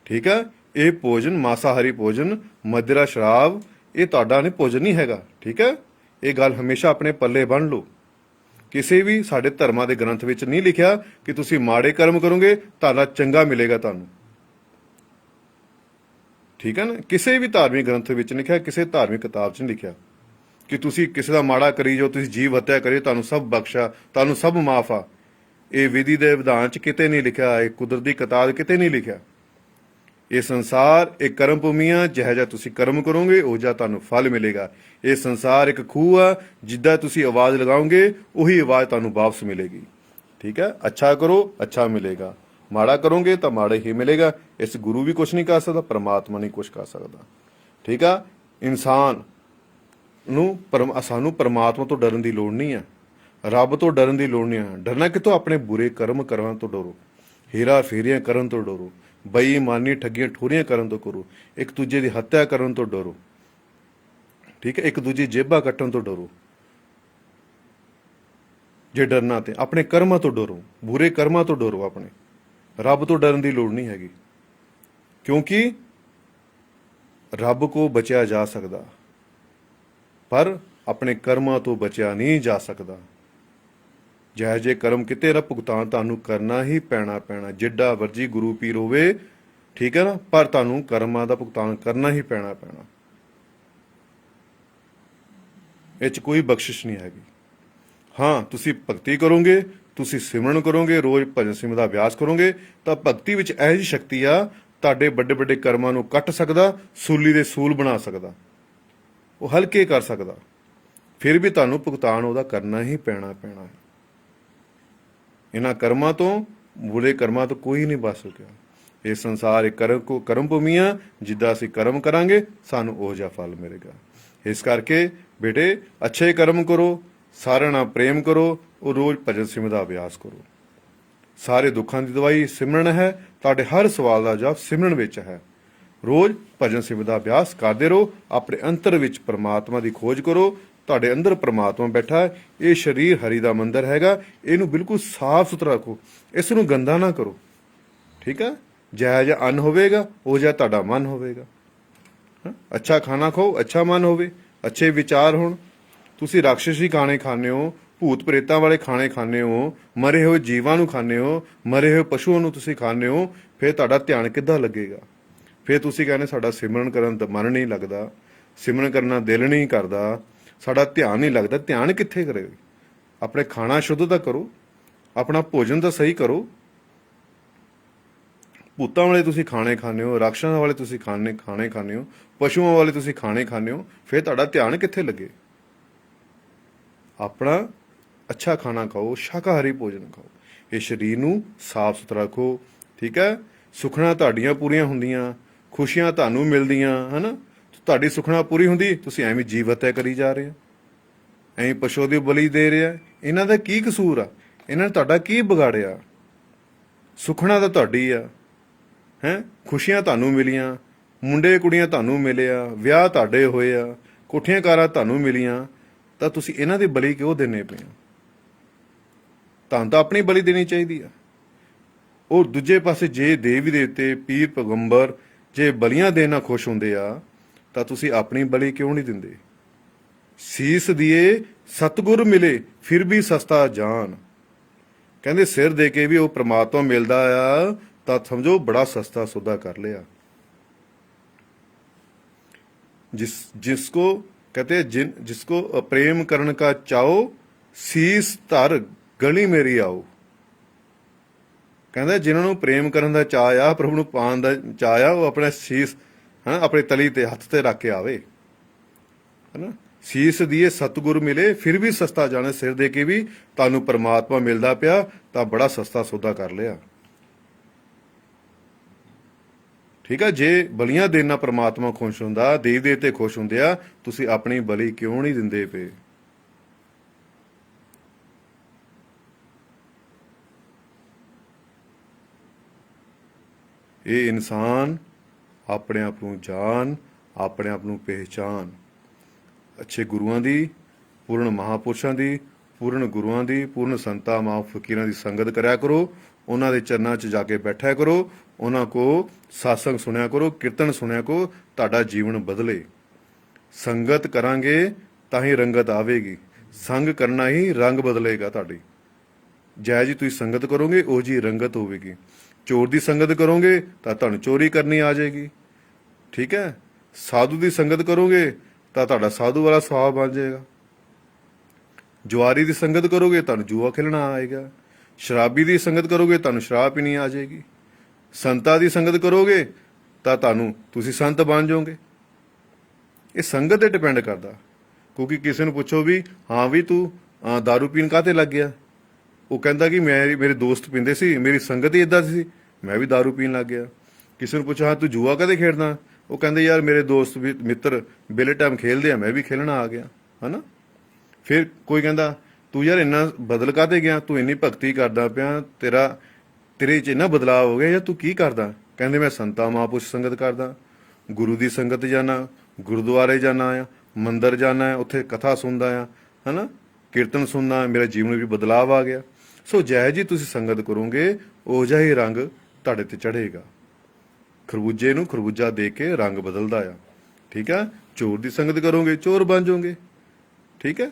ਠੀਕ ਆ। ਇਹ ਭੋਜਨ, ਮਾਸਾਹਾਰੀ ਭੋਜਨ, ਮਦਰਾ, ਸ਼ਰਾਬ, ਇਹ ਤੁਹਾਡਾ ਨਹੀਂ ਭੋਜਨ ਨਹੀਂ ਹੈਗਾ, ਠੀਕ ਹੈ। ਇਹ ਗੱਲ ਹਮੇਸ਼ਾ ਆਪਣੇ ਪੱਲੇ ਬੰਨ੍ਹ ਲਓ। ਕਿਸੇ ਵੀ ਸਾਡੇ ਧਰਮਾਂ ਦੇ ਗ੍ਰੰਥ ਵਿੱਚ ਨਹੀਂ ਲਿਖਿਆ ਕਿ ਤੁਸੀਂ ਮਾੜੇ ਕਰਮ ਕਰੋਗੇ ਤੁਹਾਡਾ ਚੰਗਾ ਮਿਲੇਗਾ ਤੁਹਾਨੂੰ, ਠੀਕ ਹੈ ਨਾ। ਕਿਸੇ ਵੀ ਧਾਰਮਿਕ ਗ੍ਰੰਥ ਵਿੱਚ ਨਹੀਂ ਲਿਖਿਆ, ਕਿਸੇ ਧਾਰਮਿਕ ਕਿਤਾਬ 'ਚ ਨਹੀਂ ਲਿਖਿਆ ਕਿ ਤੁਸੀਂ ਕਿਸੇ ਦਾ ਮਾੜਾ ਕਰੀ ਜਾਓ, ਤੁਸੀਂ ਜੀਵ ਹੱਤਿਆ ਕਰੀ, ਤੁਹਾਨੂੰ ਸਭ ਬਖਸ਼ਾ, ਤੁਹਾਨੂੰ ਸਭ ਮਾਫ ਆ। ਇਹ ਵਿਧੀ ਦੇ ਵਿਧਾਨ 'ਚ ਕਿਤੇ ਨਹੀਂ ਲਿਖਿਆ, ਇਹ ਕੁਦਰਤੀ ਕਿਤਾਬ ਕਿਤੇ ਨਹੀਂ ਲਿਖਿਆ। ਇਹ ਸੰਸਾਰ ਇੱਕ ਕਰਮ ਭੂਮੀ ਆ, ਜਿਹੋ ਜਿਹਾ ਤੁਸੀਂ ਕਰਮ ਕਰੋਗੇ ਉਹ ਜਿਹਾ ਤੁਹਾਨੂੰ ਫਲ ਮਿਲੇਗਾ। ਇਹ ਸੰਸਾਰ ਇੱਕ ਖੂਹ ਆ, ਜਿੱਦਾਂ ਤੁਸੀਂ ਆਵਾਜ਼ ਲਗਾਓਗੇ ਉਹੀ ਆਵਾਜ਼ ਤੁਹਾਨੂੰ ਵਾਪਸ ਮਿਲੇਗੀ। ਠੀਕ ਹੈ, ਅੱਛਾ ਕਰੋ ਅੱਛਾ ਮਿਲੇਗਾ, ਮਾੜਾ ਕਰੋਗੇ ਤਾਂ ਮਾੜਾ ਹੀ ਮਿਲੇਗਾ। ਇਸ ਗੁਰੂ ਵੀ ਕੁਝ ਨਹੀਂ ਕਰ ਸਕਦਾ, ਪਰਮਾਤਮਾ ਨਹੀਂ ਕੁਝ ਕਰ ਸਕਦਾ। ਠੀਕ ਆ, ਇਨਸਾਨ ਨੂੰ ਸਾਨੂੰ ਪਰਮਾਤਮਾ ਤੋਂ ਡਰਨ ਦੀ ਲੋੜ ਨਹੀਂ ਆ, ਰੱਬ ਤੋਂ ਡਰਨ ਦੀ ਲੋੜ ਨਹੀਂ ਆ। ਡਰਨਾ ਕਿਤੋਂ? ਆਪਣੇ ਬੁਰੇ ਕਰਮ ਕਰਨ ਤੋਂ ਡਰੋ, ਹੇਰਾ ਫੇਰੀਆਂ ਕਰਨ ਤੋਂ ਡਰੋ, ਬੇਈਮਾਨੀ ਠੱਗੀਆਂ ਠੋਰੀਆਂ ਕਰਨ ਤੋਂ ਕਰੋ, ਇੱਕ ਦੂਜੇ ਦੀ ਹੱਤਿਆ ਕਰਨ ਤੋਂ ਡਰੋ। ਠੀਕ ਹੈ, ਇੱਕ ਦੂਜੀ ਜੇਬਾਂ ਕੱਟਣ ਤੋਂ ਡਰੋ। ਜੇ ਡਰਨਾ ਤੇ ਆਪਣੇ ਕਰਮਾਂ ਤੋਂ ਡਰੋ, ਬੁਰੇ ਕਰਮਾਂ ਤੋਂ ਡਰੋ। ਆਪਣੇ ਰੱਬ ਤੋਂ ਡਰਨ ਦੀ ਲੋੜ ਨਹੀਂ ਹੈਗੀ, ਕਿਉਂਕਿ ਰੱਬ ਕੋ ਬਚਿਆ ਜਾ ਸਕਦਾ, ਪਰ ਆਪਣੇ ਕਰਮਾਂ ਤੋਂ ਬਚਿਆ ਨਹੀਂ ਜਾ ਸਕਦਾ। ਜਿਹੋ ਜਿਹੇ ਕਰਮ ਕਿਤੇ ਰ ਭੁਗਤਾਨ ਤੁਹਾਨੂੰ ਕਰਨਾ ਹੀ ਪੈਣਾ, ਜਿੱਡਾ ਵਰਜੀ ਗੁਰੂ ਪੀਰ ਹੋਵੇ। ਠੀਕ ਹੈ ਨਾ, ਪਰ ਤੁਹਾਨੂੰ ਕਰਮਾਂ ਦਾ ਭੁਗਤਾਨ ਕਰਨਾ ਹੀ ਪੈਣਾ। ਇਹ 'ਚ ਕੋਈ ਬਖਸ਼ਿਸ਼ ਨਹੀਂ ਹੈਗੀ। ਹਾਂ, ਤੁਸੀਂ ਭਗਤੀ ਕਰੋਗੇ, ਤੁਸੀਂ ਸਿਮਰਨ ਕਰੋਗੇ, ਰੋਜ਼ ਭਜਨ ਸਿਮਰਨ ਦਾ ਅਭਿਆਸ ਕਰੋਗੇ, ਤਾਂ ਭਗਤੀ ਵਿੱਚ ਇਹੋ ਜਿਹੀ ਸ਼ਕਤੀ ਆ, ਤੁਹਾਡੇ ਵੱਡੇ ਵੱਡੇ ਕਰਮਾਂ ਨੂੰ ਕੱਟ ਸਕਦਾ, ਸੂਲੀ ਦੇ ਸੂਲ ਬਣਾ ਸਕਦਾ, ਉਹ ਹਲਕੇ ਕਰ ਸਕਦਾ। ਫਿਰ ਵੀ ਤੁਹਾਨੂੰ ਭੁਗਤਾਨ ਉਹਦਾ ਕਰਨਾ ਹੀ ਪੈਣਾ ਹੈ। ਇਹਨਾਂ ਕਰਮਾਂ ਤੋਂ, ਬੁਰੇ ਕਰਮਾਂ ਤੋਂ ਕੋਈ ਨਹੀਂ ਬਚ ਸਕਿਆ। ਇਹ ਸੰਸਾਰ ਇੱਕ ਕਰਮ ਭੂਮੀ ਆ, ਜਿੱਦਾਂ ਅਸੀਂ ਕਰਮ ਕਰਾਂਗੇ ਸਾਨੂੰ ਉਹ ਜਿਹਾ ਫਲ ਮਿਲੇਗਾ। ਇਸ ਕਰਕੇ ਬੇਟੇ ਅੱਛੇ ਕਰਮ ਕਰੋ, ਸਾਰਿਆਂ ਨਾਲ ਪ੍ਰੇਮ ਕਰੋ, ਉਹ ਰੋਜ਼ ਭਜਨ ਸਿਮਰਨ ਦਾ ਅਭਿਆਸ ਕਰੋ। ਸਾਰੇ ਦੁੱਖਾਂ ਦੀ ਦਵਾਈ ਸਿਮਰਨ ਹੈ, ਤੁਹਾਡੇ ਹਰ ਸਵਾਲ ਦਾ ਜਵਾਬ ਸਿਮਰਨ ਵਿੱਚ ਹੈ। ਰੋਜ਼ ਭਜਨ ਸਿਮਰਨ ਦਾ ਅਭਿਆਸ ਕਰਦੇ ਰਹੋ, ਆਪਣੇ ਅੰਤਰ ਵਿੱਚ ਪਰਮਾਤਮਾ ਦੀ ਖੋਜ ਕਰੋ। ਤੁਹਾਡੇ ਅੰਦਰ ਪਰਮਾਤਮਾ ਬੈਠਾ ਹੈ। ਇਹ ਸਰੀਰ ਹਰੀ ਦਾ ਮੰਦਰ ਹੈਗਾ, ਇਹਨੂੰ ਬਿਲਕੁਲ ਸਾਫ਼ ਸੁਥਰਾ ਰੱਖੋ, ਇਸ ਨੂੰ ਗੰਦਾ ਨਾ ਕਰੋ। ਠੀਕ ਹੈ, ਜਿਹੋ ਜਿਹਾ ਅੰਨ ਹੋਵੇਗਾ ਉਹ ਜਿਹਾ ਤੁਹਾਡਾ ਮਨ ਹੋਵੇਗਾ। ਅੱਛਾ ਖਾਣਾ ਖਾਓ, ਅੱਛਾ ਮਨ ਹੋਵੇ, ਅੱਛੇ ਵਿਚਾਰ ਹੋਣ। ਤੁਸੀਂ ਰਾਖਸ਼ੀ ਖਾਣੇ ਖਾਂਦੇ ਹੋ, ਭੂਤ ਪ੍ਰੇਤਾਂ ਵਾਲੇ ਖਾਣੇ ਖਾਂਦੇ ਹੋ, ਮਰੇ ਹੋਏ ਜੀਵਾਂ ਨੂੰ ਖਾਂਦੇ ਹੋ, ਮਰੇ ਹੋਏ ਪਸ਼ੂਆਂ ਨੂੰ ਤੁਸੀਂ ਖਾਂਦੇ ਹੋ, ਫਿਰ ਤੁਹਾਡਾ ਧਿਆਨ ਕਿੱਦਾਂ ਲੱਗੇਗਾ? ਫਿਰ ਤੁਸੀਂ ਕਹਿੰਦੇ ਸਾਡਾ ਸਿਮਰਨ ਕਰਨ ਦਾ ਮਨ ਨਹੀਂ ਲੱਗਦਾ, ਸਿਮਰਨ ਕਰਨਾ ਦਿਲ ਨਹੀਂ ਕਰਦਾ, ਸਾਡਾ ਧਿਆਨ ਨਹੀਂ ਲੱਗਦਾ। ਧਿਆਨ ਕਿੱਥੇ ਕਰੇਗਾ? ਆਪਣੇ ਖਾਣਾ ਸ਼ੁੱਧ ਤਾਂ ਕਰੋ, ਆਪਣਾ ਭੋਜਨ ਤਾਂ ਸਹੀ ਕਰੋ। ਭੂਤਾਂ ਵਾਲੇ ਤੁਸੀਂ ਖਾਣੇ ਖਾਂਦੇ ਹੋ, ਰਾਖਸ਼ਾਂ ਵਾਲੇ ਤੁਸੀਂ ਖਾਣੇ ਖਾਂਦੇ ਹੋ, ਪਸ਼ੂਆਂ ਵਾਲੇ ਤੁਸੀਂ ਖਾਣੇ ਖਾਂਦੇ ਹੋ, ਫਿਰ ਤੁਹਾਡਾ ਧਿਆਨ ਕਿੱਥੇ ਲੱਗੇ? ਆਪਣਾ ਅੱਛਾ ਖਾਣਾ ਖਾਓ, ਸ਼ਾਕਾਹਾਰੀ ਭੋਜਨ ਖਾਓ, ਇਹ ਸਰੀਰ ਨੂੰ ਸਾਫ਼ ਸੁਥਰਾ ਰੱਖੋ। ਠੀਕ ਹੈ, ਸੁਖਣਾ ਤੁਹਾਡੀਆਂ ਪੂਰੀਆਂ ਹੁੰਦੀਆਂ, ਖੁਸ਼ੀਆਂ ਤੁਹਾਨੂੰ ਮਿਲਦੀਆਂ ਹਨਾ। ਤੁਹਾਡੀ ਸੁਖਣਾ ਪੂਰੀ ਹੁੰਦੀ, ਤੁਸੀਂ ਐਵੇਂ ਜੀਵ ਹੱਤਿਆ ਕਰੀ ਜਾ ਰਹੇ ਹੋ, ਐਵੇਂ ਪਸ਼ੂ ਦੀ ਬਲੀ ਦੇ ਰਹੇ ਆ। ਇਹਨਾਂ ਦਾ ਕੀ ਕਸੂਰ ਆ? ਇਹਨਾਂ ਨੇ ਤੁਹਾਡਾ ਕੀ ਵਿਗਾੜਿਆ? ਸੁਖਣਾ ਤਾਂ ਤੁਹਾਡੀ ਆ, ਖੁਸ਼ੀਆਂ ਤੁਹਾਨੂੰ ਮਿਲੀਆਂ, ਮੁੰਡੇ ਕੁੜੀਆਂ ਤੁਹਾਨੂੰ ਮਿਲਿਆ, ਵਿਆਹ ਤੁਹਾਡੇ ਹੋਏ ਆ, ਕੋਠੀਆਂ ਕਾਰਾਂ ਤੁਹਾਨੂੰ ਮਿਲੀਆਂ, ਤਾਂ ਤੁਸੀਂ ਇਹਨਾਂ ਦੀ ਬਲੀ ਕਿਉਂ ਦੇਣੇ ਪਏ ਹੋ? ਤੁਹਾਨੂੰ ਤਾਂ ਆਪਣੀ ਬਲੀ ਦੇਣੀ ਚਾਹੀਦੀ ਆ। ਉਹ ਦੂਜੇ ਪਾਸੇ ਜੇ ਦੇਵੀ ਦੇਵਤੇ, ਪੀਰ ਪੈਗੰਬਰ ਜੇ ਬਲੀਆਂ ਦੇਣ ਨਾਲ ਖੁਸ਼ ਹੁੰਦੇ ਆ, ਤਾਂ ਤੁਸੀਂ ਆਪਣੀ ਬਲੀ ਕਿਉਂ ਨਹੀਂ ਦਿੰਦੇ? ਸੀਸ ਦੀਏ ਸਤਿਗੁਰ ਮਿਲੇ ਫਿਰ ਵੀ ਸਸਤਾ ਜਾਨ। ਕਹਿੰਦੇ ਸਿਰ ਦੇ ਕੇ ਵੀ ਉਹ ਪ੍ਰਮਾਤਮਾ ਮਿਲਦਾ ਆ, ਤਾਂ ਸਮਝੋ ਬੜਾ ਸਸਤਾ ਸੌਦਾ ਕਰ ਲਿਆ। जिसको कहते हैं जिसको प्रेम करण का चाहो ਸੀਸ ਧਰ ਗਲੀ ਮੇਰੀ ਆਓ। ਕਹਿੰਦਾ ਜਿਨ੍ਹਾਂ ਨੂੰ ਪ੍ਰੇਮ ਕਰਨ ਦਾ ਚਾਅ ਆ, ਪ੍ਰਭੂ ਨੂੰ ਪਾਉਣ ਦਾ ਚਾਅ ਆ, ਉਹ ਆਪਣਾ ਸੀਸ ਆਪਣੇ ਤਲੀ ਤੇ ਹੱਥ ਤੇ ਰੱਖ ਕੇ ਆਵੇ ਹਨਾ। ਸੀਸ ਦੀਏ ਸਤਿਗੁਰ ਮਿਲੇ ਫਿਰ ਵੀ ਸਸਤਾ ਜਾਣੇ। ਸਿਰ ਦੇ ਕੇ ਵੀ ਤੁਹਾਨੂੰ ਪਰਮਾਤਮਾ ਮਿਲਦਾ ਪਿਆ, ਤਾਂ ਬੜਾ ਸਸਤਾ ਸੌਦਾ ਕਰ ਲਿਆ। ਠੀਕ ਆ, ਜੇ ਬਲੀਆਂ ਦੇਣ ਨਾਲ ਪਰਮਾਤਮਾ ਖੁਸ਼ ਹੁੰਦਾ, ਦੇਵ ਦੇਵਤੇ ਖੁਸ਼ ਹੁੰਦੇ ਆ, ਤੁਸੀਂ ਆਪਣੀ ਬਲੀ ਕਿਉਂ ਨਹੀਂ ਦਿੰਦੇ ਪਏ? ਇਹ ਇਨਸਾਨ ਆਪਣੇ ਆਪ ਨੂੰ ਜਾਣ, ਆਪਣੇ ਆਪ ਨੂੰ ਪਹਿਚਾਨ। ਅੱਛੇ ਗੁਰੂਆਂ ਦੀ, ਪੂਰਨ ਮਹਾਪੁਰਸ਼ਾਂ ਦੀ, ਪੂਰਨ ਗੁਰੂਆਂ ਦੀ, ਪੂਰਨ ਸੰਤਾਂ ਮਾਂ ਫਕੀਰਾਂ ਦੀ ਸੰਗਤ ਕਰਿਆ ਕਰੋ। ਉਹਨਾਂ ਦੇ ਚਰਨਾਂ 'ਚ ਜਾ ਕੇ ਬੈਠਿਆ ਕਰੋ, ਉਹਨਾਂ ਕੋ ਸਾਸੰਗ ਸੁਣਿਆ ਕਰੋ, ਕੀਰਤਨ ਸੁਣਿਆ ਕਰੋ, ਤੁਹਾਡਾ ਜੀਵਨ ਬਦਲੇ। ਸੰਗਤ ਕਰਾਂਗੇ ਤਾਂ ਹੀ ਰੰਗਤ ਆਵੇਗੀ, ਸੰਗ ਕਰਨਾ ਹੀ ਰੰਗ ਬਦਲੇਗਾ ਤੁਹਾਡੀ। ਜੈ ਜੀ ਤੁਸੀਂ ਸੰਗਤ ਕਰੋਗੇ ਉਹ ਜੀ ਰੰਗਤ ਹੋਵੇਗੀ। ਚੋਰ ਦੀ ਸੰਗਤ ਕਰੋਗੇ ਤਾਂ ਤੁਹਾਨੂੰ ਚੋਰੀ ਕਰਨੀ ਆ ਜਾਏਗੀ। ਠੀਕ ਹੈ। ਸਾਧੂ ਦੀ ਸੰਗਤ ਕਰੋਗੇ ਤਾਂ ਤੁਹਾਡਾ ਸਾਧੂ ਵਾਲਾ ਸੁਭਾਅ ਬਣ ਜਾਏਗਾ। ਜੁਆਰੀ ਦੀ ਸੰਗਤ ਕਰੋਗੇ ਤੁਹਾਨੂੰ ਜੂਆ ਖੇਲਣਾ ਆਏਗਾ। ਸ਼ਰਾਬੀ ਦੀ ਸੰਗਤ ਕਰੋਗੇ ਤੁਹਾਨੂੰ ਸ਼ਰਾਬ ਪੀਣੀ ਆ ਜਾਏਗੀ। ਸੰਤਾਂ ਦੀ ਸੰਗਤ ਕਰੋਗੇ ਤਾਂ ਤੁਸੀਂ ਸੰਤ ਬਣ ਜਾਓਗੇ। ਇਹ ਸੰਗਤ ਤੇ ਡਿਪੈਂਡ ਕਰਦਾ। ਕਿਉਂਕਿ ਕਿਸੇ ਨੂੰ ਪੁੱਛੋ ਵੀ ਹਾਂ ਵੀ ਤੂੰ ਦਾਰੂ ਪੀਣ ਕਾਹਤੇ ਲੱਗ ਗਿਆ, ਉਹ ਕਹਿੰਦਾ ਕਿ ਮੇਰੇ ਦੋਸਤ ਪੀਂਦੇ ਸੀ, ਮੇਰੀ ਸੰਗਤ ਹੀ ਇਦਾਂ ਸੀ, ਮੈਂ ਵੀ ਦਾਰੂ ਪੀਣ ਲੱਗ ਗਿਆ। ਕਿਸੇ ਨੂੰ ਪੁੱਛੋ ਹਾਂ ਤੂੰ ਜੂਆ ਕਦੇ ਖੇਡਦਾ, ਉਹ ਕਹਿੰਦੇ ਯਾਰ ਮੇਰੇ ਦੋਸਤ ਵੀ ਮਿੱਤਰ ਬੇਲੇ ਟਾਈਮ ਖੇਲਦੇ ਆ, ਮੈਂ ਵੀ ਖੇਲਣਾ ਆ ਗਿਆ, ਹਨਾ। ਫਿਰ ਕੋਈ ਕਹਿੰਦਾ ਤੂੰ ਯਾਰ ਇੰਨਾ ਬਦਲ ਕਾਹਤੇ ਗਿਆ, ਤੂੰ ਇੰਨੀ ਭਗਤੀ ਕਰਦਾ ਪਿਆ, ਤੇਰੇ 'ਚ ਇੰਨਾ ਬਦਲਾਅ ਹੋ ਗਿਆ, ਜਾਂ ਤੂੰ ਕੀ ਕਰਦਾ? ਕਹਿੰਦੇ ਮੈਂ ਸੰਤਾ ਮਹਾਂਪੁਰਸ਼ ਸੰਗਤ ਕਰਦਾ, ਗੁਰੂ ਦੀ ਸੰਗਤ ਜਾਣਾ, ਗੁਰਦੁਆਰੇ ਜਾਣਾ ਆ, ਮੰਦਿਰ ਜਾਣਾ, ਉੱਥੇ ਕਥਾ ਸੁਣਦਾ ਆ, ਹਨਾ, ਕੀਰਤਨ ਸੁਣਨਾ, ਮੇਰਾ ਜੀਵਨ ਵੀ ਬਦਲਾਅ ਆ ਗਿਆ। ਸੋ ਜੈ ਜੀ ਤੁਸੀਂ ਸੰਗਤ ਕਰੋਗੇ ਉਹ ਜਿਹਾ ਹੀ ਰੰਗ ਤੁਹਾਡੇ ਤੇ ਚੜ੍ਹੇਗਾ। ਖਰਬੂਜੇ ਨੂੰ ਖਰਬੂਜਾ ਦੇ ਕੇ ਰੰਗ ਬਦਲਦਾ ਆ, ਠੀਕ ਹੈ। ਚੋਰ ਦੀ ਸੰਗਤ ਕਰੋਗੇ ਚੋਰ ਬਣ ਜਾਓਗੇ, ਠੀਕ ਹੈ।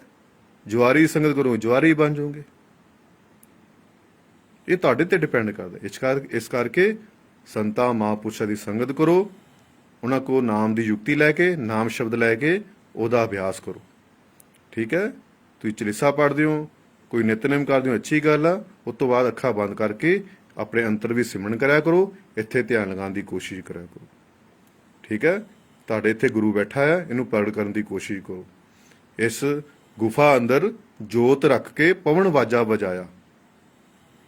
ਜੁਆਰੀ ਦੀ ਸੰਗਤ ਕਰੋਗੇ ਜੁਆਰੀ ਬਣ ਜਾਓਗੇ। ਇਹ ਤੁਹਾਡੇ ਤੇ ਡਿਪੈਂਡ ਕਰਦਾ। ਇਸ ਕਰਕੇ ਸੰਤਾਂ ਮਹਾਂਪੁਰਸ਼ਾਂ ਦੀ ਸੰਗਤ ਕਰੋ, ਉਹਨਾਂ ਕੋ ਨਾਮ ਦੀ ਯੁਕਤੀ ਲੈ ਕੇ, ਨਾਮ ਸ਼ਬਦ ਲੈ ਕੇ ਉਹਦਾ ਅਭਿਆਸ ਕਰੋ, ਠੀਕ ਹੈ। ਤੁਸੀਂ ਚਲੀਸਾ ਪੜ੍ਹਦੇ ਹੋ, ਕੋਈ ਨਿਤਨੇਮ ਕਰਦੇ ਹੋ, ਅੱਛੀ ਗੱਲ ਆ। ਉਸ ਤੋਂ ਬਾਅਦ ਅੱਖਾਂ ਬੰਦ ਕਰਕੇ ਆਪਣੇ ਅੰਤਰ ਵੀ ਸਿਮਰਨ ਕਰਿਆ ਕਰੋ, ਇੱਥੇ ਧਿਆਨ ਲਗਾਉਣ ਦੀ ਕੋਸ਼ਿਸ਼ ਕਰਿਆ ਕਰੋ, ਠੀਕ ਹੈ। ਤੁਹਾਡੇ ਇੱਥੇ ਗੁਰੂ ਬੈਠਾ ਹੈ, ਇਹਨੂੰ ਪ੍ਰਗਟ ਕਰਨ ਦੀ ਕੋਸ਼ਿਸ਼ ਕਰੋ। ਇਸ ਗੁਫਾ ਅੰਦਰ ਜੋਤ ਰੱਖ ਕੇ ਪਵਨ ਵਾਜਾ ਵਜਾਇਆ,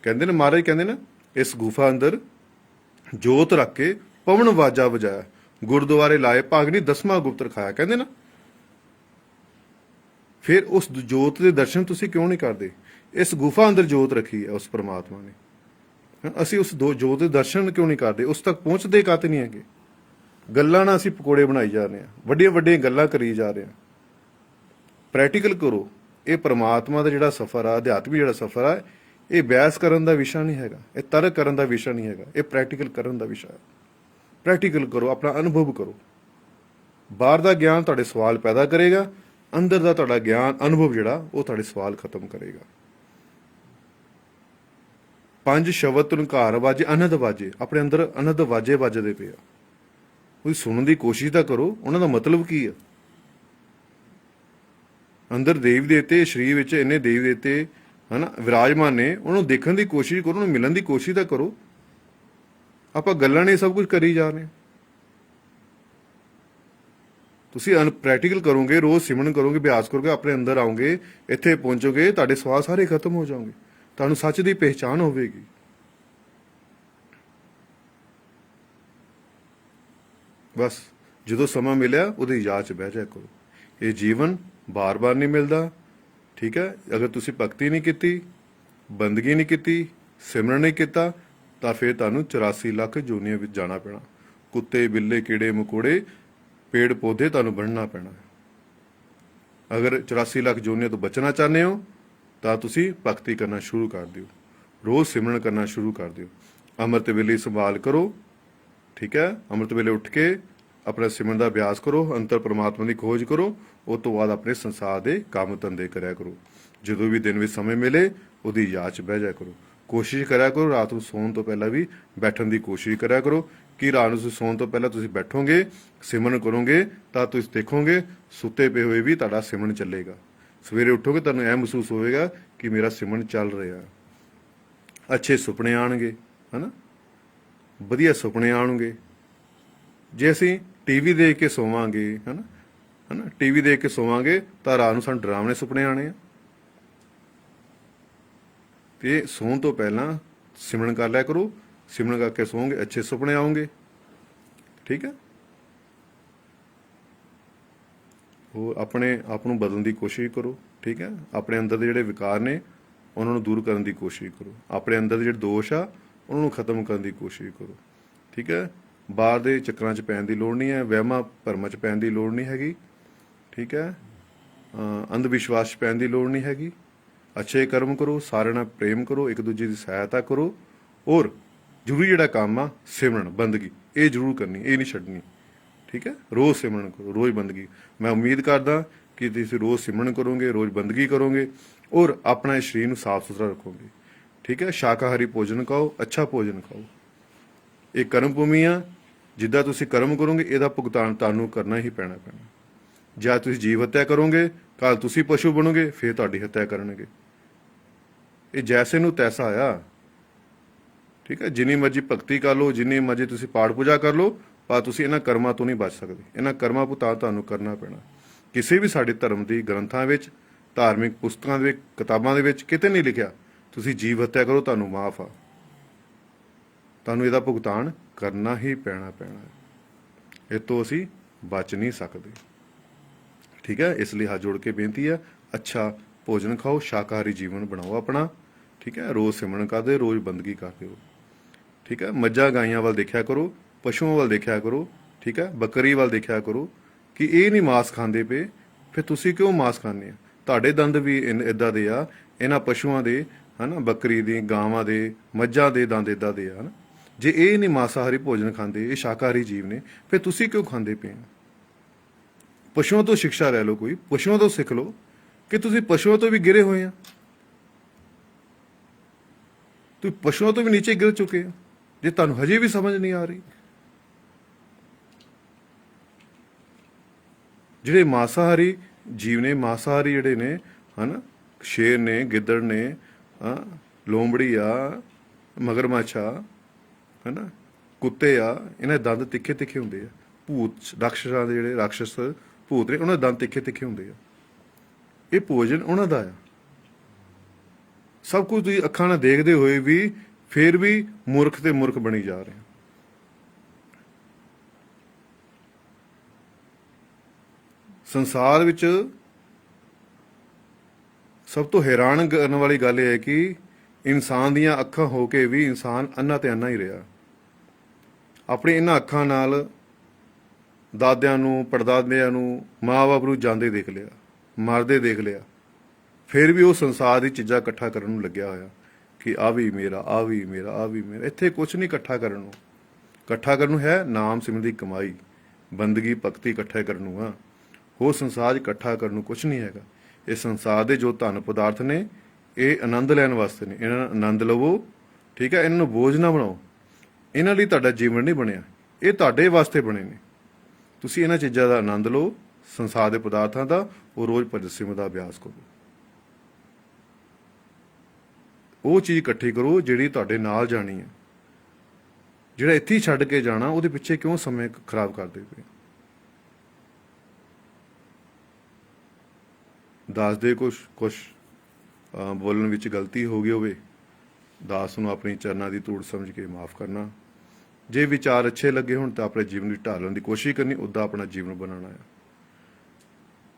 ਕਹਿੰਦੇ ਨੇ ਮਹਾਰਾਜ, ਕਹਿੰਦੇ ਨਾ ਇਸ ਗੁਫਾ ਅੰਦਰ ਜੋਤ ਰੱਖ ਕੇ ਪਵਨ ਵਾਜਾ ਵਜਾਇਆ, ਗੁਰਦੁਆਰੇ ਲਾਏ ਭਾਗਨੀ 10ਵਾਂ ਗੁਪਤ ਰਖਾਇਆ, ਕਹਿੰਦੇ ਨਾ। ਫਿਰ ਉਸ ਜੋਤ ਦੇ ਦਰਸ਼ਨ ਤੁਸੀਂ ਕਿਉਂ ਨਹੀਂ ਕਰਦੇ? ਇਸ ਗੁਫਾ ਅੰਦਰ ਜੋਤ ਰੱਖੀ ਹੈ ਉਸ ਪਰਮਾਤਮਾ ਨੇ, ਅਸੀਂ ਉਸ ਜੋਤ ਦੇ ਦਰਸ਼ਨ ਕਿਉਂ ਨਹੀਂ ਕਰਦੇ? ਉਸ ਤੱਕ ਪਹੁੰਚਦੇ ਕਾਤੇ ਨਹੀਂ ਹੈਗੇ? ਗੱਲਾਂ ਨਾਲ ਅਸੀਂ ਪਕੌੜੇ ਬਣਾਈ ਜਾ ਰਹੇ ਹਾਂ, ਵੱਡੀਆਂ ਵੱਡੀਆਂ ਗੱਲਾਂ ਕਰੀ ਜਾ ਰਹੇ ਹਾਂ। ਪ੍ਰੈਕਟੀਕਲ ਕਰੋ। ਇਹ ਪਰਮਾਤਮਾ ਦਾ ਜਿਹੜਾ ਸਫ਼ਰ ਆ, ਅਧਿਆਤਮਿਕ ਜਿਹੜਾ ਸਫ਼ਰ ਆ, ਇਹ ਬਹਿਸ ਕਰਨ ਦਾ ਵਿਸ਼ਾ ਨਹੀਂ ਹੈਗਾ, ਇਹ ਤਰਕ ਕਰਨ ਦਾ ਵਿਸ਼ਾ ਨਹੀਂ ਹੈਗਾ, ਇਹ ਪ੍ਰੈਕਟੀਕਲ ਕਰਨ ਦਾ ਵਿਸ਼ਾ ਹੈ। ਪ੍ਰੈਕਟੀਕਲ ਕਰੋ, ਆਪਣਾ ਅਨੁਭਵ ਕਰੋ। ਬਾਹਰ ਦਾ ਗਿਆਨ ਤੁਹਾਡੇ ਸਵਾਲ ਪੈਦਾ ਕਰੇਗਾ, ਅੰਦਰ ਦਾ ਤੁਹਾਡਾ ਗਿਆਨ ਅਨੁਭਵ ਜਿਹੜਾ ਉਹ ਤੁਹਾਡੇ ਸਵਾਲ ਖਤਮ ਕਰੇਗਾ। 5 ਸ਼ਬਦ ਧੁਨਕਾਰ ਵਾਜੇ, ਅਨੰਦ ਵਾਜੇ, ਆਪਣੇ ਅੰਦਰ ਅਨੰਦ ਵਾਜੇ ਵੱਜਦੇ ਪਏ ਆ। ਤੁਸੀਂ ਸੁਣਨ ਦੀ ਕੋਸ਼ਿਸ਼ ਤਾਂ ਕਰੋ, ਉਹਨਾਂ ਦਾ ਮਤਲਬ ਕੀ ਆ। ਅੰਦਰ ਦੇਵ ਦੇਵਤੇ, ਸਰੀਰ ਵਿੱਚ ਇੰਨੇ ਦੇਵ ਦੇਵਤੇ ਹਨਾ ਵਿਰਾਜਮਾਨ ਨੇ, ਉਹਨੂੰ ਦੇਖਣ ਦੀ ਕੋਸ਼ਿਸ਼ ਕਰੋ, ਉਹਨੂੰ ਮਿਲਣ ਦੀ ਕੋਸ਼ਿਸ਼ ਤਾਂ ਕਰੋ। ਆਪਾਂ ਗੱਲਾਂ ਨੇ ਸਭ ਕੁਝ ਕਰੀ ਜਾ ਰਹੇ ਹਾਂ। ਤੁਸੀਂ ਪ੍ਰੈਕਟੀਕਲ ਕਰੋਗੇ, ਰੋਜ਼ ਸਿਮਰਨ ਕਰੋਗੇ, ਅਭਿਆਸ ਕਰੋਗੇ, ਆਪਣੇ ਅੰਦਰ ਆਓਗੇ, ਇੱਥੇ ਪਹੁੰਚੋਗੇ, ਤੁਹਾਡੇ ਸਵਾਲ ਸਾਰੇ ਖਤਮ ਹੋ ਜਾਣਗੇ, ਤੁਹਾਨੂੰ ਸੱਚ ਦੀ ਪਹਿਚਾਣ ਹੋਵੇਗੀ। ਬਸ ਜਦੋਂ ਸਮਾਂ ਮਿਲਿਆ ਉਹਦੀ ਯਾਦ 'ਚ ਬਹਿ ਜਾਇਆ ਕਰੋ। ਇਹ ਜੀਵਨ ਬਾਰ-ਬਾਰ ਨਹੀਂ ਮਿਲਦਾ, ਠੀਕ ਹੈ। ਅਗਰ ਤੁਸੀਂ ਭਗਤੀ ਨਹੀਂ ਕੀਤੀ, ਬੰਦਗੀ ਨਹੀਂ ਕੀਤੀ, ਸਿਮਰਨ ਨਹੀਂ ਕੀਤਾ, ਤਾਂ ਫਿਰ ਤੁਹਾਨੂੰ 84 ਲੱਖ ਜੂਨੀਆਂ ਵਿੱਚ ਜਾਣਾ ਪੈਣਾ। ਕੁੱਤੇ, ਬਿੱਲੇ, ਕੀੜੇ, ਮਕੌੜੇ, ਪੇੜ ਪੌਦੇ ਤੁਹਾਨੂੰ ਬਣਨਾ ਪੈਣਾ। ਅਗਰ 84 ਲੱਖ ਜੂਨੀਆਂ ਤੋਂ ਬਚਣਾ ਚਾਹੁੰਦੇ ਹੋ ਤਾਂ ਤੁਸੀਂ ਭਗਤੀ ਕਰਨਾ ਸ਼ੁਰੂ ਕਰ ਦਿਓ, ਰੋਜ਼ ਸਿਮਰਨ ਕਰਨਾ ਸ਼ੁਰੂ ਕਰ ਦਿਓ। ਅੰਮ੍ਰਿਤ ਵੇਲੇ ਸੰਭਾਲ ਕਰੋ, ਠੀਕ ਹੈ। ਅੰਮ੍ਰਿਤ ਵੇਲੇ ਉੱਠ ਕੇ ਆਪਣਾ ਸਿਮਰਨ ਦਾ ਅਭਿਆਸ ਕਰੋ, ਅੰਤਰ ਪਰਮਾਤਮਾ ਦੀ ਖੋਜ ਕਰੋ। ਉਸ ਤੋਂ ਬਾਅਦ ਆਪਣੇ ਸੰਸਾਰ ਦੇ ਕੰਮ ਧੰਦੇ ਕਰਿਆ ਕਰੋ। ਜਦੋਂ ਵੀ ਦਿਨ ਵਿੱਚ ਸਮੇਂ ਮਿਲੇ ਉਹਦੀ ਯਾਦ 'ਚ ਬਹਿ ਜਾਇਆ ਕਰੋ। ਕੋਸ਼ਿਸ਼ ਕਰਿਆ ਕਰੋ ਰਾਤ ਨੂੰ ਸੌਣ ਤੋਂ ਪਹਿਲਾਂ ਵੀ ਬੈਠਣ ਦੀ ਕੋਸ਼ਿਸ਼ ਕਰਿਆ ਕਰੋ ਕਿ ਰਾਤ ਨੂੰ ਸੌਣ ਤੋਂ ਪਹਿਲਾਂ ਤੁਸੀਂ ਬੈਠੋਗੇ, ਸਿਮਰਨ ਕਰੋਗੇ, ਤਾਂ ਤੁਸੀਂ ਦੇਖੋਗੇ ਸੁੱਤੇ ਪਏ ਹੋਏ ਵੀ ਤੁਹਾਡਾ ਸਿਮਰਨ ਚੱਲੇਗਾ। ਸਵੇਰੇ ਉੱਠੋਗੇ ਤੁਹਾਨੂੰ ਇਹ ਮਹਿਸੂਸ ਹੋਵੇਗਾ ਕਿ ਮੇਰਾ ਸਿਮਰਨ ਚੱਲ ਰਿਹਾ। ਅੱਛੇ ਸੁਪਨੇ ਆਉਣਗੇ, ਹਨਾ, ਵਧੀਆ ਸੁਪਨੇ ਆਉਣਗੇ। ਜੇ ਅਸੀਂ ਟੀਵੀ ਦੇਖ ਕੇ ਸੋਵਾਂਗੇ, ਹਨਾ, ਟੀਵੀ ਦੇਖ ਕੇ ਸੋਵਾਂਗੇ ਤਾਂ ਰਾਤ ਨੂੰ ਸਾਨੂੰ ਡਰਾਵਣੇ ਸੁਪਨੇ ਆਣੇ ਆ। ਤੇ ਸੌਣ ਤੋਂ ਪਹਿਲਾਂ ਸਿਮਰਨ ਕਰ ਲਿਆ ਕਰੋ, ਸਿਮਰਨ ਕਰਕੇ ਸੋਓਗੇ, ਅੱਛੇ ਸੁਪਨੇ ਆਉਣਗੇ, ਠੀਕ ਹੈ। ਉਹ ਆਪਣੇ ਆਪ ਨੂੰ ਬਦਲਣ ਦੀ ਕੋਸ਼ਿਸ਼ ਕਰੋ, ਠੀਕ ਹੈ। ਆਪਣੇ ਅੰਦਰ ਦੇ ਜਿਹੜੇ ਵਿਕਾਰ ਨੇ ਉਹਨਾਂ ਨੂੰ ਦੂਰ ਕਰਨ ਦੀ ਕੋਸ਼ਿਸ਼ ਕਰੋ। ਆਪਣੇ ਅੰਦਰ ਦੇ ਜਿਹੜੇ ਦੋਸ਼ ਆ ਉਹਨਾਂ ਨੂੰ ਖਤਮ ਕਰਨ ਦੀ ਕੋਸ਼ਿਸ਼ ਕਰੋ, ਠੀਕ ਹੈ। ਬਾਹਰ ਦੇ ਚੱਕਰਾਂ 'ਚ ਪੈਣ ਦੀ ਲੋੜ ਨਹੀਂ ਹੈ, ਵਹਿਮਾਂ ਭਰਮਾਂ 'ਚ ਪੈਣ ਦੀ ਲੋੜ ਨਹੀਂ ਹੈਗੀ, ਠੀਕ ਹੈ। ਅੰਧ ਵਿਸ਼ਵਾਸ 'ਚ ਪੈਣ ਦੀ ਲੋੜ ਨਹੀਂ ਹੈਗੀ। ਅੱਛੇ ਕਰਮ ਕਰੋ, ਸਾਰਿਆਂ ਨਾਲ ਪ੍ਰੇਮ ਕਰੋ, ਇੱਕ ਦੂਜੇ ਦੀ ਸਹਾਇਤਾ ਕਰੋ। ਔਰ ਜ਼ਰੂਰੀ ਜਿਹੜਾ ਕੰਮ ਆ ਸਿਮਰਨ, ਬੰਦਗੀ, ਇਹ ਜ਼ਰੂਰ ਕਰਨੀ, ਇਹ ਨਹੀਂ ਛੱਡਣੀ, ਠੀਕ ਹੈ। ਰੋਜ਼ ਸਿਮਰਨ ਕਰੋ, ਰੋਜ਼ ਬੰਦਗੀ। ਮੈਂ ਉਮੀਦ ਕਰਦਾ ਕਿ ਤੁਸੀਂ ਰੋਜ਼ ਸਿਮਰਨ ਕਰੋਗੇ, ਰੋਜ਼ ਬੰਦਗੀ ਕਰੋਗੇ ਔਰ ਆਪਣਾ ਸਰੀਰ ਨੂੰ ਸਾਫ਼ ਸੁਥਰਾ ਰੱਖੋਗੇ, ਠੀਕ ਹੈ। ਸ਼ਾਕਾਹਾਰੀ ਭੋਜਨ ਖਾਓ, ਅੱਛਾ ਭੋਜਨ ਖਾਓ। ਇਹ ਕਰਮ ਭੂਮੀ ਆ, ਜਿੱਦਾਂ ਤੁਸੀਂ ਕਰਮ ਕਰੋਗੇ ਇਹਦਾ ਭੁਗਤਾਨ ਤੁਹਾਨੂੰ ਕਰਨਾ ਹੀ ਪੈਣਾ। ਜਾਂ ਤੁਸੀਂ ਜੀਵ ਹੱਤਿਆ ਕਰੋਗੇ, ਕੱਲ ਤੁਸੀਂ ਪਸ਼ੂ ਬਣੋਗੇ, ਫਿਰ ਤੁਹਾਡੀ ਹੱਤਿਆ ਕਰਨਗੇ। ਇਹ ਜੈਸੇ ਨੂੰ ਤੈਸਾ ਆ। ਠੀਕ ਹੈ, ਜਿੰਨੀ ਮਰਜ਼ੀ ਭਗਤੀ ਕਰ ਲਓ, ਜਿੰਨੀ ਮਰਜ਼ੀ ਤੁਸੀਂ ਪਾਠ ਪੂਜਾ ਕਰ ਲਓ, ਪਰ ਤੁਸੀਂ ਇਹਨਾਂ ਕਰਮਾਂ ਤੋਂ ਨਹੀਂ ਬਚ ਸਕਦੇ। ਇਹਨਾਂ ਕਰਮਾਂ ਭੁਗਤਾਨ ਤੁਹਾਨੂੰ ਕਰਨਾ ਪੈਣਾ। ਕਿਸੇ ਵੀ ਸਾਡੇ ਧਰਮ ਦੀ ਗ੍ਰੰਥਾਂ ਵਿੱਚ, ਧਾਰਮਿਕ ਪੁਸਤਕਾਂ ਦੇ ਵਿੱਚ, ਕਿਤਾਬਾਂ ਦੇ ਵਿੱਚ ਕਿਤੇ ਨਹੀਂ ਲਿਖਿਆ ਤੁਸੀਂ ਜੀਵ ਹੱਤਿਆ ਕਰੋ ਤੁਹਾਨੂੰ ਮਾਫ ਆ। ਤੁਹਾਨੂੰ ਇਹਦਾ ਭੁਗਤਾਨ ਕਰਨਾ ਹੀ ਪੈਣਾ। ਇਹ ਤੋਂ ਅਸੀਂ ਬਚ ਨਹੀਂ ਸਕਦੇ। ਠੀਕ ਹੈ, ਇਸ ਲਈ ਹੱਥ ਜੋੜ ਕੇ ਬੇਨਤੀ ਹੈ, ਅੱਛਾ ਭੋਜਨ ਖਾਓ, ਸ਼ਾਕਾਹਾਰੀ ਜੀਵਨ ਬਣਾਓ ਆਪਣਾ। ਠੀਕ ਹੈ, ਰੋਜ਼ ਸਿਮਰਨ ਕਰਦੇ, ਰੋਜ਼ ਬੰਦਗੀ ਕਰਦੇ ਹੋ। ਠੀਕ ਹੈ, ਮੱਝਾਂ ਗਾਈਆਂ ਵੱਲ ਦੇਖਿਆ ਕਰੋ, ਪਸ਼ੂਆਂ ਵੱਲ ਦੇਖਿਆ ਕਰੋ। ਠੀਕ ਹੈ, ਬੱਕਰੀ ਵੱਲ ਦੇਖਿਆ ਕਰੋ ਕਿ ਇਹ ਨਹੀਂ ਮਾਸ ਖਾਂਦੇ ਪਏ, ਫਿਰ ਤੁਸੀਂ ਕਿਉਂ ਮਾਸ ਖਾਂਦੇ ਆ? ਤੁਹਾਡੇ ਦੰਦ ਵੀ ਇਦਾਂ ਦੇ ਆ, ਇਹਨਾਂ ਪਸ਼ੂਆਂ ਦੇ ਹਨਾ, ਬੱਕਰੀ ਦੇ, ਗਾਵਾਂ ਦੇ, ਮੱਝਾਂ ਦੇ ਦੰਦ ਇਦਾਂ ਦੇ ਆ ਹਨਾ। ਜੇ ਇਹ ਨਹੀਂ ਮਾਸਾਹਾਰੀ ਭੋਜਨ ਖਾਂਦੇ, ਇਹ ਸ਼ਾਕਾਹਾਰੀ ਜੀਵ ਨੇ, ਫਿਰ ਤੁਸੀਂ ਕਿਉਂ ਖਾਂਦੇ ਪਏ? ਪਸ਼ੂਆਂ ਤੋਂ ਸਿੱਖਿਆ ਲੈ ਲਓ, ਕੋਈ ਪਸ਼ੂਆਂ ਤੋਂ ਸਿੱਖ ਲਓ ਕਿ ਤੁਸੀਂ ਪਸ਼ੂਆਂ ਤੋਂ ਵੀ ਗਿਰੇ ਹੋਏ ਆ। ਤੁਸੀਂ ਪਸ਼ੂਆਂ ਤੋਂ ਵੀ ਨੀਚੇ ਗਿਰ ਚੁੱਕੇ ਆ, ਜੇ ਤੁਹਾਨੂੰ ਹਜੇ ਵੀ ਸਮਝ ਨਹੀਂ ਆ ਰਹੀ। ਜਿਹੜੇ ਮਾਸਾਹਾਰੀ ਜੀਵ ਨੇ, ਮਾਸਾਹਾਰੀ ਜਿਹੜੇ ਨੇ ਹਨਾ, ਸ਼ੇਰ ਨੇ, ਗਿੱਦੜ ਨੇ, ਲੋਮੜੀ ਆ, ਮਗਰਮੱਛ ਆ ਹਨਾ, ਕੁੱਤੇ ਆ, ਇਹਨਾਂ ਦੇ ਦੰਦ ਤਿੱਖੇ ਤਿੱਖੇ ਹੁੰਦੇ ਆ। ਭੂਤ ਰਾਖਸ਼ਾਂ ਦੇ, ਜਿਹੜੇ ਰਾਖਸ਼ ਭੂਤ ਨੇ, ਉਹਨਾਂ ਦੇ ਦੰਦ ਤਿੱਖੇ ਤਿੱਖੇ ਹੁੰਦੇ ਆ। ਇਹ ਭੋਜਨ ਉਹਨਾਂ ਦਾ ਆ। ਸਭ ਕੁਝ ਤੁਸੀਂ ਅੱਖਾਂ ਨਾਲ ਦੇਖਦੇ ਹੋਏ ਵੀ ਫਿਰ ਵੀ ਮੂਰਖ ਤੇ ਮੂਰਖ ਬਣੀ ਜਾ ਰਹੇ। ਸੰਸਾਰ ਵਿੱਚ ਸਭ ਤੋਂ ਹੈਰਾਨ ਕਰਨ ਵਾਲੀ ਗੱਲ ਇਹ ਹੈ ਕਿ ਇਨਸਾਨ ਦੀਆਂ ਅੱਖਾਂ ਹੋ ਕੇ ਵੀ ਇਨਸਾਨ ਅੰਨਾ ਤੇ ਅੰਨਾ ਹੀ ਰਿਹਾ। ਆਪਣੀ ਇਹਨਾਂ ਅੱਖਾਂ ਨਾਲ ਦਾਦਿਆਂ ਨੂੰ, ਪੜਦਾਦਿਆਂ ਨੂੰ, ਮਾਂ-ਬਾਪ ਨੂੰ ਜਾਂਦੇ ਦੇਖ ਲਿਆ, ਮਰਦੇ ਦੇਖ ਲਿਆ, ਫਿਰ ਵੀ ਉਹ ਸੰਸਾਰ ਦੀ ਚੀਜ਼ਾਂ ਇਕੱਠਾ ਕਰਨ ਨੂੰ ਲੱਗਿਆ ਹੋਇਆ ਕਿ ਆ ਵੀ ਮੇਰਾ, ਆ ਵੀ ਮੇਰਾ, ਆ ਵੀ ਮੇਰਾ। ਇੱਥੇ ਕੁਝ ਨਹੀਂ ਇਕੱਠਾ ਕਰਨ ਨੂੰ। ਇਕੱਠਾ ਕਰਨ ਨੂੰ ਹੈ ਨਾਮ ਸਿਮਰਨ ਦੀ ਕਮਾਈ, ਬੰਦਗੀ, ਭਗਤੀ ਇਕੱਠੇ ਕਰਨ ਨੂੰ ਆ। ਹੋਰ ਸੰਸਾਰ ਇਕੱਠਾ ਕਰਨ ਨੂੰ ਕੁਝ ਨਹੀਂ ਹੈਗਾ। ਇਹ ਸੰਸਾਰ ਦੇ ਜੋ ਧਨ ਪਦਾਰਥ ਨੇ, ਇਹ ਆਨੰਦ ਲੈਣ ਵਾਸਤੇ ਨੇ। ਇਹਨਾਂ ਦਾ ਆਨੰਦ ਲਵੋ। ਠੀਕ ਹੈ, ਇਹਨਾਂ ਨੂੰ ਬੋਝ ਨਾ ਬਣਾਓ। ਇਹਨਾਂ ਲਈ ਤੁਹਾਡਾ ਜੀਵਨ ਨਹੀਂ ਬਣਿਆ, ਇਹ ਤੁਹਾਡੇ ਵਾਸਤੇ ਬਣੇ ਨੇ। ਤੁਸੀਂ ਇਹਨਾਂ ਚੀਜ਼ਾਂ ਦਾ ਆਨੰਦ ਲਓ, ਸੰਸਾਰ ਦੇ ਪਦਾਰਥਾਂ ਦਾ। ਉਹ ਰੋਜ਼ ਭਜਨ ਸਿਮਰਨ ਦਾ ਅਭਿਆਸ ਕਰੋ। ਉਹ ਚੀਜ਼ ਇਕੱਠੀ ਕਰੋ ਜਿਹੜੀ ਤੁਹਾਡੇ ਨਾਲ ਜਾਣੀ ਹੈ। ਜਿਹੜਾ ਇੱਥੇ ਹੀ ਛੱਡ ਕੇ ਜਾਣਾ, ਉਹਦੇ ਪਿੱਛੇ ਕਿਉਂ ਸਮੇਂ ਖਰਾਬ ਕਰਦੇ ਪਏ? ਦਾਸ ਦੇ ਕੁਛ ਬੋਲਣ ਵਿੱਚ ਗਲਤੀ ਹੋ ਗਈ ਹੋਵੇ, ਦਾਸ ਨੂੰ ਆਪਣੀ ਚਰਨਾਂ ਦੀ ਧੂੜ ਸਮਝ ਕੇ ਮਾਫ ਕਰਨਾ। ਜੇ ਵਿਚਾਰ ਅੱਛੇ ਲੱਗੇ ਹੋਣ ਤਾਂ ਆਪਣੇ ਜੀਵਨ ਦੀ ਢਾਲਣ ਦੀ ਕੋਸ਼ਿਸ਼ ਕਰਨੀ, ਉੱਦਾਂ ਆਪਣਾ ਜੀਵਨ ਬਣਾਉਣਾ ਆ।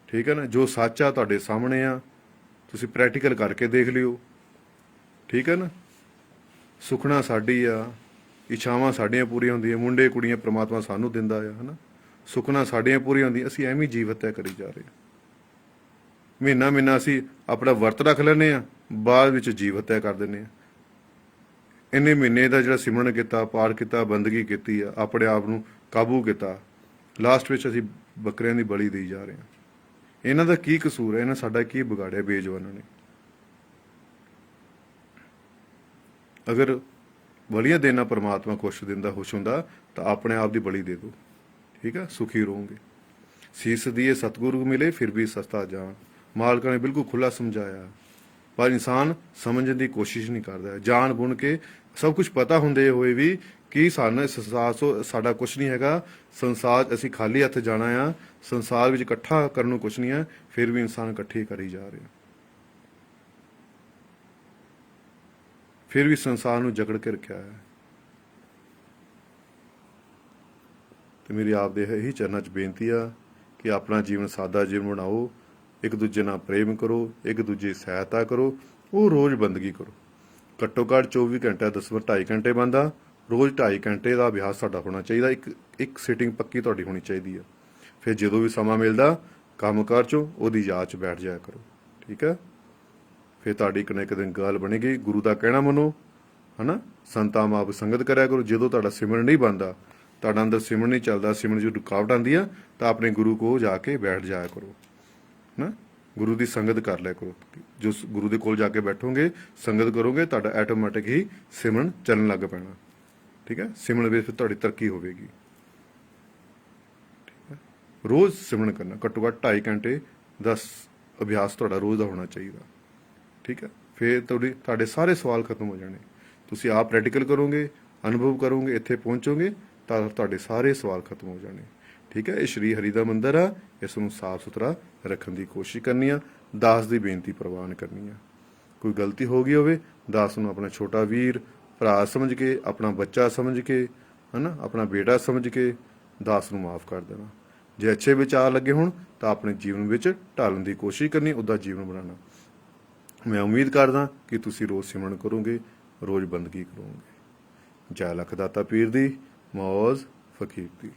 ਠੀਕ ਹੈ ਨਾ, ਜੋ ਸੱਚ ਆ ਤੁਹਾਡੇ ਸਾਹਮਣੇ ਆ, ਤੁਸੀਂ ਪ੍ਰੈਕਟੀਕਲ ਕਰਕੇ ਦੇਖ ਲਿਓ। ਠੀਕ ਹੈ ਨਾ, ਸੁਖਣਾ ਸਾਡੀ ਆ, ਇੱਛਾਵਾਂ ਸਾਡੀਆਂ ਪੂਰੀਆਂ ਹੁੰਦੀਆਂ, ਮੁੰਡੇ ਕੁੜੀਆਂ ਪ੍ਰਮਾਤਮਾ ਸਾਨੂੰ ਦਿੰਦਾ ਆ ਹਨਾ। ਸੁਖਣਾ ਸਾਡੀਆਂ ਪੂਰੀਆਂ ਹੁੰਦੀਆਂ, ਅਸੀਂ ਐਵੇਂ ਹੀ ਜੀਵ ਹੱਤਿਆ ਕਰੀ ਜਾ ਰਹੇ ਹਾਂ। ਮਹੀਨਾ ਅਸੀਂ ਆਪਣਾ ਵਰਤ ਰੱਖ ਲੈਂਦੇ ਆ, ਬਾਅਦ ਵਿੱਚ ਜੀਵ ਹੱਤਿਆ ਕਰ ਦਿੰਦੇ ਆ। ਇੰਨੇ ਮਹੀਨੇ ਦਾ ਜਿਹੜਾ ਸਿਮਰਨ ਕੀਤਾ, ਪਾਠ ਕੀਤਾ, ਬੰਦਗੀ ਕੀਤੀ ਆ, ਆਪਣੇ ਆਪ ਨੂੰ ਕਾਬੂ ਕੀਤਾ, ਲਾਸਟ ਵਿੱਚ ਅਸੀਂ ਬੱਕਰਿਆਂ ਦੀ ਬਲੀ ਦੇਈ ਜਾ ਰਹੇ ਹਾਂ। ਇਹਨਾਂ ਦਾ ਕੀ ਕਸੂਰ ਹੈ? ਇਹਨਾਂ ਸਾਡਾ ਕੀ ਵਿਗਾੜਿਆ ਬੇਜਵਾਨਾਂ ਨੇ? ਅਗਰ ਬਲੀਆਂ ਦੇਣਾ ਪਰਮਾਤਮਾ ਖੁਸ਼ ਦਿੰਦਾ, ਖੁਸ਼ ਹੁੰਦਾ ਤਾਂ ਆਪਣੇ ਆਪ ਦੀ ਬਲੀ ਦੇ ਦਿਓ। ਠੀਕ ਹੈ, ਸੁਖੀ ਰਹੋਗੇ। ਸੀਸ ਦੀਏ ਸਤਿਗੁਰੂ ਮਿਲੇ ਫਿਰ ਵੀ ਸਸਤਾ ਜਾਣ। ਮਾਲਕਾਂ ਨੇ ਬਿਲਕੁਲ ਖੁੱਲਾ ਸਮਝਾਇਆ, ਪਰ ਇਨਸਾਨ ਸਮਝਣ ਦੀ ਕੋਸ਼ਿਸ਼ ਨਹੀਂ ਕਰਦਾ। ਜਾਣ ਬੁਣ ਕੇ ਸਭ ਕੁਝ ਪਤਾ ਹੁੰਦੇ ਹੋਏ ਵੀ ਕਿ ਸਾਨੂੰ ਸੰਸਾਰ ਸਾਡਾ ਕੁਝ ਨਹੀਂ ਹੈਗਾ, ਸੰਸਾਰ ਅਸੀਂ ਖਾਲੀ ਹੱਥ ਜਾਣਾ ਆ, ਸੰਸਾਰ ਵਿੱਚ ਇਕੱਠਾ ਕਰਨ ਨੂੰ ਕੁਝ ਨਹੀਂ ਹੈ, ਫਿਰ ਵੀ ਇਨਸਾਨ ਇਕੱਠੇ ਕਰੀ ਜਾ ਰਿਹਾ। ਫਿਰ ਵੀ ਸੰਸਾਰ ਨੂੰ ਜਕੜ ਕੇ ਰੱਖਿਆ ਹੈ। ਤੇ ਮੇਰੀ ਆਪ ਦੇ ਇਹੀ ਚਰਨਾਂ 'ਚ ਬੇਨਤੀ ਆ ਕਿ ਆਪਣਾ ਜੀਵਨ ਸਾਦਾ ਜੀਵਨ ਬਣਾਓ, ਇੱਕ ਦੂਜੇ ਨਾਲ ਪ੍ਰੇਮ ਕਰੋ, ਇੱਕ ਦੂਜੇ ਦੀ ਸਹਾਇਤਾ ਕਰੋ, ਉਹ ਰੋਜ਼ ਬੰਦਗੀ ਕਰੋ। ਘੱਟੋ ਘੱਟ 24 ਘੰਟੇ, 2.5 ਘੰਟੇ ਬੰਦਾ, ਰੋਜ਼ 2.5 ਘੰਟੇ ਦਾ ਅਭਿਆਸ ਸਾਡਾ ਹੋਣਾ ਚਾਹੀਦਾ। ਇੱਕ ਸਿਟਿੰਗ ਪੱਕੀ ਤੁਹਾਡੀ ਹੋਣੀ ਚਾਹੀਦੀ ਆ। ਫਿਰ ਜਦੋਂ ਵੀ ਸਮਾਂ ਮਿਲਦਾ ਕੰਮ ਕਾਰ 'ਚੋਂ ਉਹਦੀ ਯਾਦ 'ਚ ਬੈਠ ਜਾਇਆ ਕਰੋ। ਠੀਕ ਹੈ, ਫਿਰ ਤੁਹਾਡੀ ਇੱਕ ਨਾ ਇੱਕ ਦਿਨ ਗੱਲ ਬਣੇਗੀ। ਗੁਰੂ ਦਾ ਕਹਿਣਾ ਮੰਨੋ ਹਨਾ, ਸੰਤਾਂ ਮਾਪ ਸੰਗਤ ਕਰਿਆ ਕਰੋ। ਜਦੋਂ ਤੁਹਾਡਾ ਸਿਮਰਨ ਨਹੀਂ ਬਣਦਾ, ਤੁਹਾਡਾ ਅੰਦਰ ਸਿਮਰਨ ਨਹੀਂ ਚੱਲਦਾ, ਸਿਮਰਨ 'ਚ ਰੁਕਾਵਟ ਆਉਂਦੀ ਆ, ਤਾਂ ਆਪਣੇ ਗੁਰੂ ਕੋਲ ਜਾ ਕੇ ਬੈਠ ਜਾਇਆ ਕਰੋ ਨਾ, ਗੁਰੂ ਦੀ ਸੰਗਤ ਕਰ ਲਿਆ ਕਰੋ। ਜੋ ਗੁਰੂ ਦੇ ਕੋਲ ਜਾ ਕੇ ਬੈਠੋਗੇ, ਸੰਗਤ ਕਰੋਗੇ, ਤੁਹਾਡਾ ਆਟੋਮੈਟਿਕ ਹੀ ਸਿਮਰਨ ਚੱਲਣ ਲੱਗ ਪੈਣਾ। ਠੀਕ ਹੈ, ਸਿਮਰਨ ਵਿੱਚ ਫਿਰ ਤੁਹਾਡੀ ਤਰੱਕੀ ਹੋਵੇਗੀ। ਰੋਜ਼ ਸਿਮਰਨ ਕਰਨਾ, ਘੱਟੋ ਘੱਟ 2.5 ਘੰਟੇ ਦਾ ਅਭਿਆਸ ਤੁਹਾਡਾ ਰੋਜ਼ ਦਾ ਹੋਣਾ ਚਾਹੀਦਾ। ਠੀਕ ਹੈ, ਫਿਰ ਤੁਹਾਡੇ ਸਾਰੇ ਸਵਾਲ ਖਤਮ ਹੋ ਜਾਣੇ। ਤੁਸੀਂ ਆਪ ਪ੍ਰੈਕਟੀਕਲ ਕਰੋਗੇ, ਅਨੁਭਵ ਕਰੋਗੇ, ਇੱਥੇ ਪਹੁੰਚੋਗੇ ਤਾਂ ਤੁਹਾਡੇ ਸਾਰੇ ਸਵਾਲ ਖਤਮ ਹੋ ਜਾਣੇ। ਠੀਕ ਹੈ, ਇਹ ਸ਼੍ਰੀ ਹਰੀ ਦਾ ਮੰਦਿਰ ਆ, ਇਸ ਨੂੰ ਸਾਫ਼ ਸੁਥਰਾ ਰੱਖਣ ਦੀ ਕੋਸ਼ਿਸ਼ ਕਰਨੀ ਆ, ਦਾਸ ਦੀ ਬੇਨਤੀ ਪ੍ਰਵਾਨ ਕਰਨੀ ਆ। ਕੋਈ ਗਲਤੀ ਹੋ ਗਈ ਹੋਵੇ, ਦਾਸ ਨੂੰ ਆਪਣਾ ਛੋਟਾ ਵੀਰ ਭਰਾ ਸਮਝ ਕੇ, ਆਪਣਾ ਬੱਚਾ ਸਮਝ ਕੇ, ਹਨਾ, ਆਪਣਾ ਬੇਟਾ ਸਮਝ ਕੇ ਦਾਸ ਨੂੰ ਮਾਫ ਕਰ ਦੇਣਾ। ਜੇ ਅੱਛੇ ਵਿਚਾਰ ਲੱਗੇ ਹੋਣ ਤਾਂ ਆਪਣੇ ਜੀਵਨ ਵਿੱਚ ਢਾਲਣ ਦੀ ਕੋਸ਼ਿਸ਼ ਕਰਨੀ, ਉਹਦਾ ਜੀਵਨ ਬਣਾਉਣਾ। ਮੈਂ ਉਮੀਦ ਕਰਦਾ ਕਿ ਤੁਸੀਂ ਰੋਜ਼ ਸਿਮਰਨ ਕਰੋਗੇ, ਰੋਜ਼ ਬੰਦਗੀ ਕਰੋਗੇ। ਜੈ ਲੱਖ ਦਾਤਾ ਪੀਰ ਦੀ, ਮੌਜ ਫਕੀਰ ਦੀ।